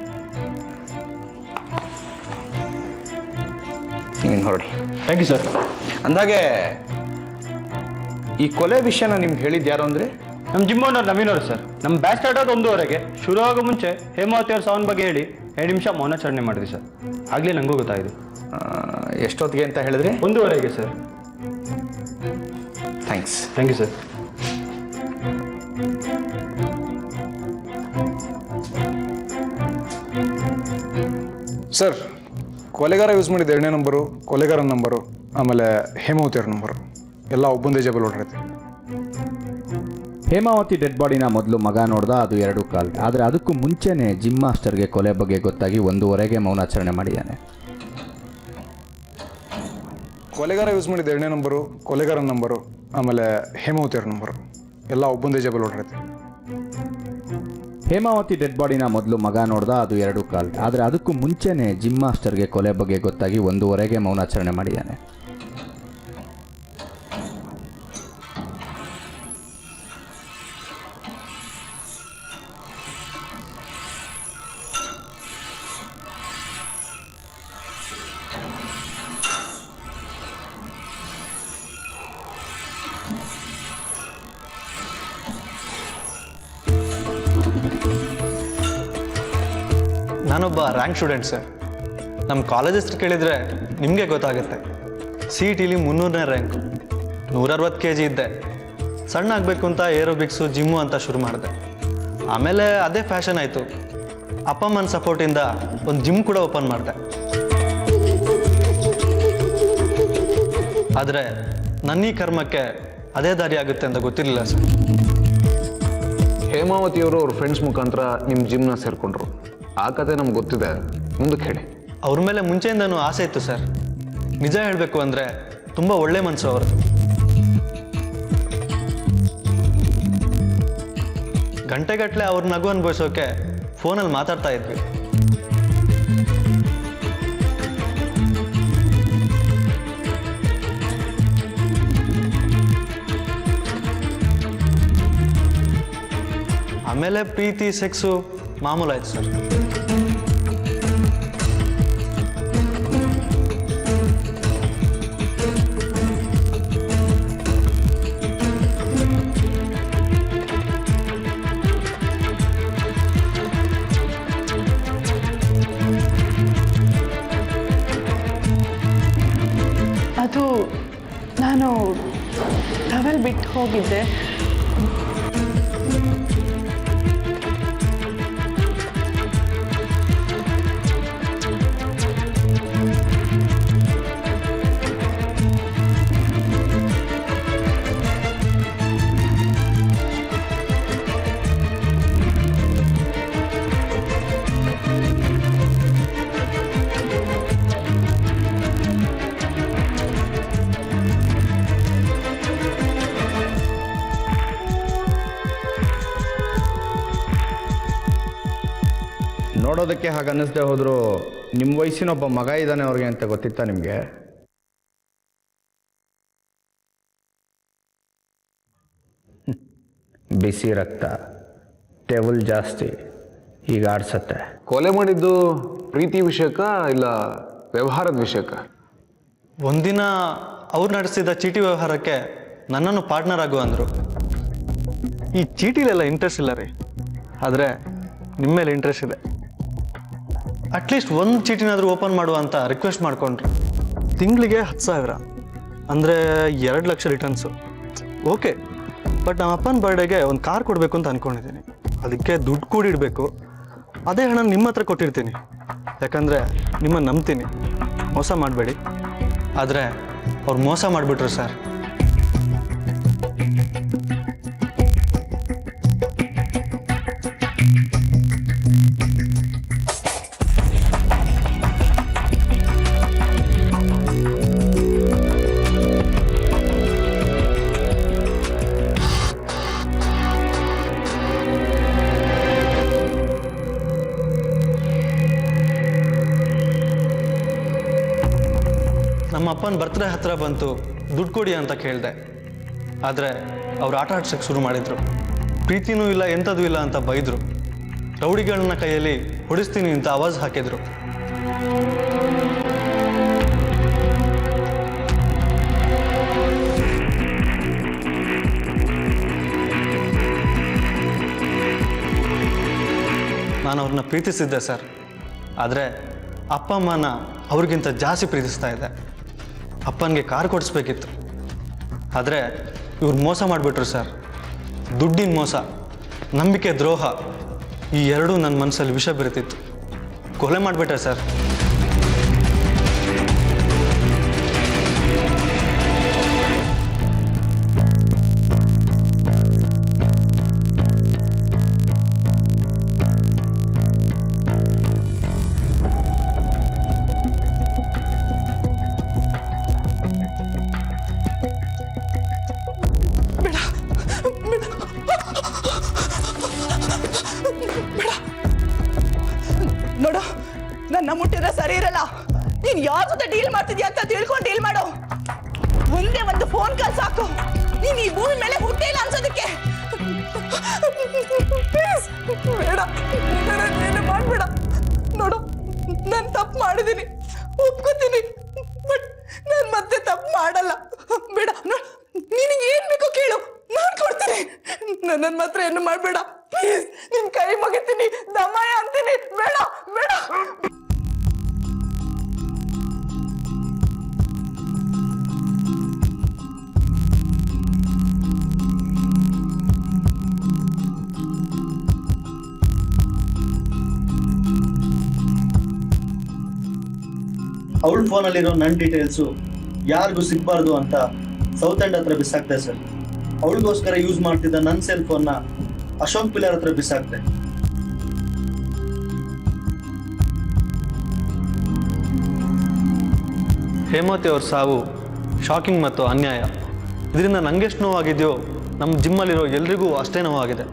ನೀನು ಹೊರಡಿ. Thank you sir. ಅಂದಾಗೆ ಈ ಕೊಲೆ ವಿಷಯನ ನಿಮ್ಗೆ ಹೇಳಿದ್ದು ಯಾರು ಅಂದರೆ? ನಮ್ಮ ಜಿಮ್ ಓನರ್ ನವೀನ್ ಅವರು ಸರ್. ನಮ್ಮ ಬ್ಯಾಚ್ ಸ್ಟಾರ್ಟ್ ಆಗೋದು 1:30ಗೆ. ಶುರು ಆಗೋ ಮುಂಚೆ ಹೇಮಾವತಿ ಅವ್ರ ಸಾವನ್ನ ಬಗ್ಗೆ ಹೇಳಿ 2 ನಿಮಿಷ ಮೌನಾಚರಣೆ ಮಾಡಿದ್ವಿ ಸರ್. ಆಗಲೇ ನನಗೂ ಗೊತ್ತಾಯಿತು. ಎಷ್ಟೊತ್ತಿಗೆ ಅಂತ ಹೇಳಿದ್ರಿ? 1:30ಗೆ sir. Thanks. Thank you sir. Sir, ಕೊಲೆಗಾರ ಯೂಸ್ ಮಾಡಿದ 2ನೇ ನಂಬರು, ಕೊಲೆಗಾರನ ನಂಬರು, ಆಮೇಲೆ ಹೇಮಾವತಿ ಅವ್ರ ನಂಬರು ಎಲ್ಲ ಒಬ್ಬಂದೇ ಜೇಬಲ್ ಹೊರಡೈತೆ. ಹೇಮಾವತಿ ಡೆಡ್ ಬಾಡಿನ ಮೊದಲು ಮಗ ನೋಡ್ದ, ಅದು 2 ಕಾಲ್. ಆದರೆ ಅದಕ್ಕೂ ಮುಂಚೆನೇ ಜಿಮ್ ಮಾಸ್ಟರ್ಗೆ ಕೊಲೆ ಬಗ್ಗೆ ಗೊತ್ತಾಗಿ 1:30ಗೆ ಮೌನಾಚರಣೆ ಮಾಡಿದ್ದಾನೆ. ಕೊಲೆಗಾರ ಯೂಸ್ ಮಾಡಿದ 2ನೇ ನಂಬರು, ಕೊಲೆಗಾರನ ನಂಬರು, ಆಮೇಲೆ ಹೇಮಾವತಿ ಅವ್ರ ನಂಬರು ಎಲ್ಲ ಒಬ್ಬಂದೇ ಜೇಬಲ್ ಹೊರಡೈತೆ. ಹೇಮಾವತಿ ಡೆಡ್ ಬಾಡಿನ ಮೊದಲು ಮಗ ನೋಡ್ದ, ಅದು 2 ಕಾಲ್. ಆದರೆ ಅದಕ್ಕೂ ಮುಂಚೆನೇ ಜಿಮ್ ಮಾಸ್ಟರ್ಗೆ ಕೊಲೆ ಬಗ್ಗೆ ಗೊತ್ತಾಗಿ 1:30ಗೆ ಮೌನಾಚರಣೆ ಮಾಡಿದ್ದಾನೆ. ನಾನೊಬ್ಬ ರ್ಯಾಂಕ್ ಸ್ಟೂಡೆಂಟ್ ಸರ್. ನಮ್ಮ ಕಾಲೇಜ್ ಹೆಸರು ಕೇಳಿದರೆ ನಿಮಗೆ ಗೊತ್ತಾಗುತ್ತೆ. CETಲಿ 300ನೇ ರ್ಯಾಂಕು, 160 kg ಇದ್ದೆ. ಸಣ್ಣ ಆಗಬೇಕು ಅಂತ ಏರೋಬಿಕ್ಸು, ಜಿಮ್ಮು ಅಂತ ಶುರು ಮಾಡಿದೆ. ಆಮೇಲೆ ಅದೇ ಫ್ಯಾಷನ್ ಆಯಿತು. ಅಪ್ಪ ಅಮ್ಮನ ಸಪೋರ್ಟಿಂದ ಒಂದು ಜಿಮ್ ಕೂಡ ಓಪನ್ ಮಾಡಿದೆ. ಆದರೆ ನನ್ನ ಈ ಕರ್ಮಕ್ಕೆ ಅದೇ ದಾರಿ ಆಗುತ್ತೆ ಅಂತ ಗೊತ್ತಿರಲಿಲ್ಲ ಸರ್. ಹೇಮಾವತಿಯವರು ಅವ್ರ ಫ್ರೆಂಡ್ಸ್ ಮುಖಾಂತರ ನಿಮ್ಮ ಜಿಮ್ನ ಸೇರಿಕೊಂಡ್ರು. ಆ ಕತೆ ನಮ್ಗೆ ಗೊತ್ತಿದೆ, ಮುಂದಕ್ಕೆ ಹೇಳಿ. ಅವ್ರ ಮೇಲೆ ಮುಂಚೆಯಿಂದನೂ ಆಸೆ ಇತ್ತು ಸರ್. ನಿಜ ಹೇಳಬೇಕು ಅಂದರೆ ತುಂಬ ಒಳ್ಳೆ ಮನಸ್ಸು ಅವರು. ಗಂಟೆಗಟ್ಟಲೆ ಅವ್ರ ನಗು ಅನುಭವಿಸೋಕೆ ಫೋನಲ್ಲಿ ಮಾತಾಡ್ತಾ ಇದ್ವಿ. ಆಮೇಲೆ ಪ್ರೀತಿ, ಸೆಕ್ಸು ಮಾಮೂಲಾಯ್ತು ಸರ್. ಅದು ನಾನು ಟವೆಲ್ ಬಿಟ್ಟು ಹೋಗಿದ್ದೆ. ನೋಡೋದಕ್ಕೆ ಹಾಗೆ ಅನ್ನಿಸ್ದೆ ಹೋದರೂ ನಿಮ್ಮ ವಯಸ್ಸಿನ ಒಬ್ಬ ಮಗ ಇದ್ದಾನೆ ಅವ್ರಿಗೆ ಅಂತ ಗೊತ್ತಿತ್ತಾ ನಿಮಗೆ? ಬಿಸಿ ರಕ್ತ, ಟೆವಲ್ ಜಾಸ್ತಿ, ಈಗ ಆಡ್ಸತ್ತೆ. ಕೊಲೆ ಮಾಡಿದ್ದು ಪ್ರೀತಿ ವಿಷಯಕ್ಕ ಇಲ್ಲ ವ್ಯವಹಾರದ ವಿಷಯಕ್ಕ? ಒಂದಿನ ಅವ್ರು ನಡೆಸಿದ ಚೀಟಿ ವ್ಯವಹಾರಕ್ಕೆ ನನ್ನನ್ನು ಪಾರ್ಟ್ನರ್ ಆಗು ಅಂದರು. ಈ ಚೀಟಿಲೆಲ್ಲ ಇಂಟ್ರೆಸ್ಟ್ ಇಲ್ಲ ರೀ, ಆದರೆ ನಿಮ್ಮ ಮೇಲೆ ಇಂಟ್ರೆಸ್ಟ್ ಇದೆ. ಅಟ್ಲೀಸ್ಟ್ ಒಂದು ಚೀಟಿನಾದರೂ ಓಪನ್ ಮಾಡುವ ಅಂತ ರಿಕ್ವೆಸ್ಟ್ ಮಾಡಿಕೊಂಡ್ರು. ತಿಂಗಳಿಗೆ 10,000 ಅಂದರೆ 2 ಲಕ್ಷ ರಿಟರ್ನ್ಸು. ಓಕೆ, ಬಟ್ ನಮ್ಮ ಅಪ್ಪನ ಬರ್ಡೇಗೆ ಒಂದು ಕಾರ್ ಕೊಡಬೇಕು ಅಂತ ಅಂದ್ಕೊಂಡಿದ್ದೀನಿ. ಅದಕ್ಕೆ ದುಡ್ಡು ಕೂಡಿಡಬೇಕು. ಅದೇ ಹಣ ನಿಮ್ಮ ಹತ್ರ ಕೊಟ್ಟಿರ್ತೀನಿ, ಯಾಕಂದರೆ ನಿಮ್ಮನ್ನು ನಂಬ್ತೀನಿ, ಮೋಸ ಮಾಡಬೇಡಿ. ಆದರೆ ಅವ್ರು ಮೋಸ ಮಾಡಿಬಿಟ್ರು ಸರ್. ನಮ್ಮ ಅಪ್ಪನ ಬರ್ತ್ಡೇ ಹತ್ತಿರ ಬಂತು, ದುಡ್ಡು ಕೊಡಿ ಅಂತ ಕೇಳಿದೆ. ಆದರೆ ಅವ್ರು ಆಟ ಆಡ್ಸೋಕ್ಕೆ ಶುರು ಮಾಡಿದರು. ಪ್ರೀತಿನೂ ಇಲ್ಲ, ಎಂಥದೂ ಇಲ್ಲ ಅಂತ ಬೈದರು. ರೌಡಿಗಳನ್ನ ಕೈಯಲ್ಲಿ ಹೊಡಿಸ್ತೀನಿ ಅಂತ ಆವಾಜ್ ಹಾಕಿದರು. ನಾನು ಅವ್ರನ್ನ ಪ್ರೀತಿಸಿದ್ದೆ ಸರ್, ಆದರೆ ಅಪ್ಪ ಅಮ್ಮನ ಅವ್ರಿಗಿಂತ ಜಾಸ್ತಿ ಪ್ರೀತಿಸ್ತಾ ಇದ್ದೆ. ಅಪ್ಪನಿಗೆ ಕಾರ್ ಕೊಡಿಸ್ಬೇಕಿತ್ತು, ಆದರೆ ಇವ್ರು ಮೋಸ ಮಾಡಿಬಿಟ್ರು ಸರ್. ದುಡ್ಡಿನ ಮೋಸ, ನಂಬಿಕೆ ದ್ರೋಹ, ಈ ಎರಡೂ ನನ್ನ ಮನಸ್ಸಲ್ಲಿ ವಿಷ ಬೆರೆತಿತ್ತು. ಕೊಲೆ ಮಾಡಿಬಿಟ್ಟೆ ಸರ್. ನೋಡು, ನನ್ನ ಮುಟ್ಟಿದ್ರೆ ಸರಿ ಇರಲ್ಲ. ನೀನ್ ಯಾರ ಜೊತೆ ಡೀಲ್ ಮಾಡ್ತಿದ್ಯಾ ಅಂತ ತಿಳ್ಕೊಂಡು ಡೀಲ್ ಮಾಡು. ಒಂದೇ ಒಂದು ಫೋನ್ ಕಾಲ್ ಸಾಕು, ನೀನ್ ಈ ಭೂಮಿ ಮೇಲೆ ಹುಟ್ಟೇ ಇಲ್ಲ ಅನ್ಸೋದಕ್ಕೆ. ಪ್ಲೀಸ್ ಬೇಡ, ಏನು ಮಾಡ್ಬೇಡ. ನೋಡು, ನಾನು ತಪ್ಪು ಮಾಡಿದ್ದೀನಿ, ಒಪ್ಕೋತೀನಿ, ಬಟ್ ನಾನು ಮತ್ತೆ ತಪ್ಪು ಮಾಡಲ್ಲ. ಬೇಡ, ನಿನಗೆ ಏನ್ ಬೇಕೋ ಕೇಳು, ನಾನು ಕೊಡ್ತೀನಿ. ನನ್ನನ್ನು ಮಾತ್ರ ಏನು ಮಾಡ್ಬೇಡ ಪ್ಲೀಸ್. ನಿನ್ ಕೈ ಮುಗಿತೀನಿ, ದಮಯ ಅಂತೀನಿ. ಬೇಡ ಬೇಡ. ಅವಳ ಫೋನಲ್ಲಿರೋ ನನ್ನ ಡೀಟೇಲ್ಸು ಯಾರಿಗೂ ಸಿಗಬಾರ್ದು ಅಂತ ಸೌತ್ ಎಂಡ್ ಹತ್ರ ಬಿಸಾಕ್ದೆ ಸರ್. ಅವಳಿಗೋಸ್ಕರ ಯೂಸ್ ಮಾಡ್ತಿದ್ದ ನನ್ನ ಸೆಲ್ ಫೋನ್ನ ಅಶೋಕ್ ಪಿಲ್ಲರ್ ಹತ್ರ ಬಿಸಾಕ್ದೆ. ಹೇಮಾವತಿ ಅವ್ರ ಸಾವು ಶಾಕಿಂಗ್ ಮತ್ತು ಅನ್ಯಾಯ. ಇದರಿಂದ ನನಗೆಷ್ಟು ನೋವಾಗಿದೆಯೋ ನಮ್ಮ ಜಿಮ್ಮಲ್ಲಿರೋ ಎಲ್ರಿಗೂ ಅಷ್ಟೇ ನೋವಾಗಿದೆ.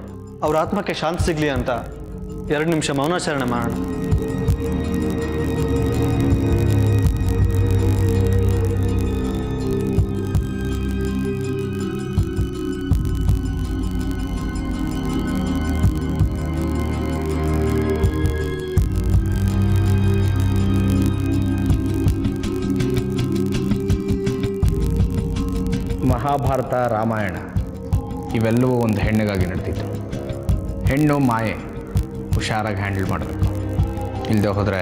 ಅವ್ರ ಆತ್ಮಕ್ಕೆ ಶಾಂತಿ ಸಿಗಲಿ ಅಂತ 2 ನಿಮಿಷ ಮೌನಾಚರಣೆ ಮಾಡೋಣ. ಮಹಾಭಾರತ, ರಾಮಾಯಣ ಇವೆಲ್ಲವೂ ಒಂದು ಹೆಣ್ಣಿಗಾಗಿ ನಡೆದಿತ್ತು. ಹೆಣ್ಣು ಮಾಯೆ, ಹುಷಾರಾಗಿ ಹ್ಯಾಂಡಲ್ ಮಾಡಬೇಕು. ಇಲ್ಲದೆ ಹೋದರೆ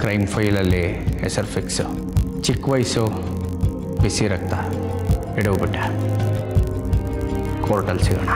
ಕ್ರೈಮ್ ಫೈಲಲ್ಲಿ ಹೆಸರು ಫಿಕ್ಸು. ಚಿಕ್ಕ ವಯಸ್ಸು, ಬಿಸಿ ರಕ್ತ ಎಡವುಬಿಟ್ಟೆ. ಕೋರ್ಟಲ್ಲಿ ಸಿಗೋಣ.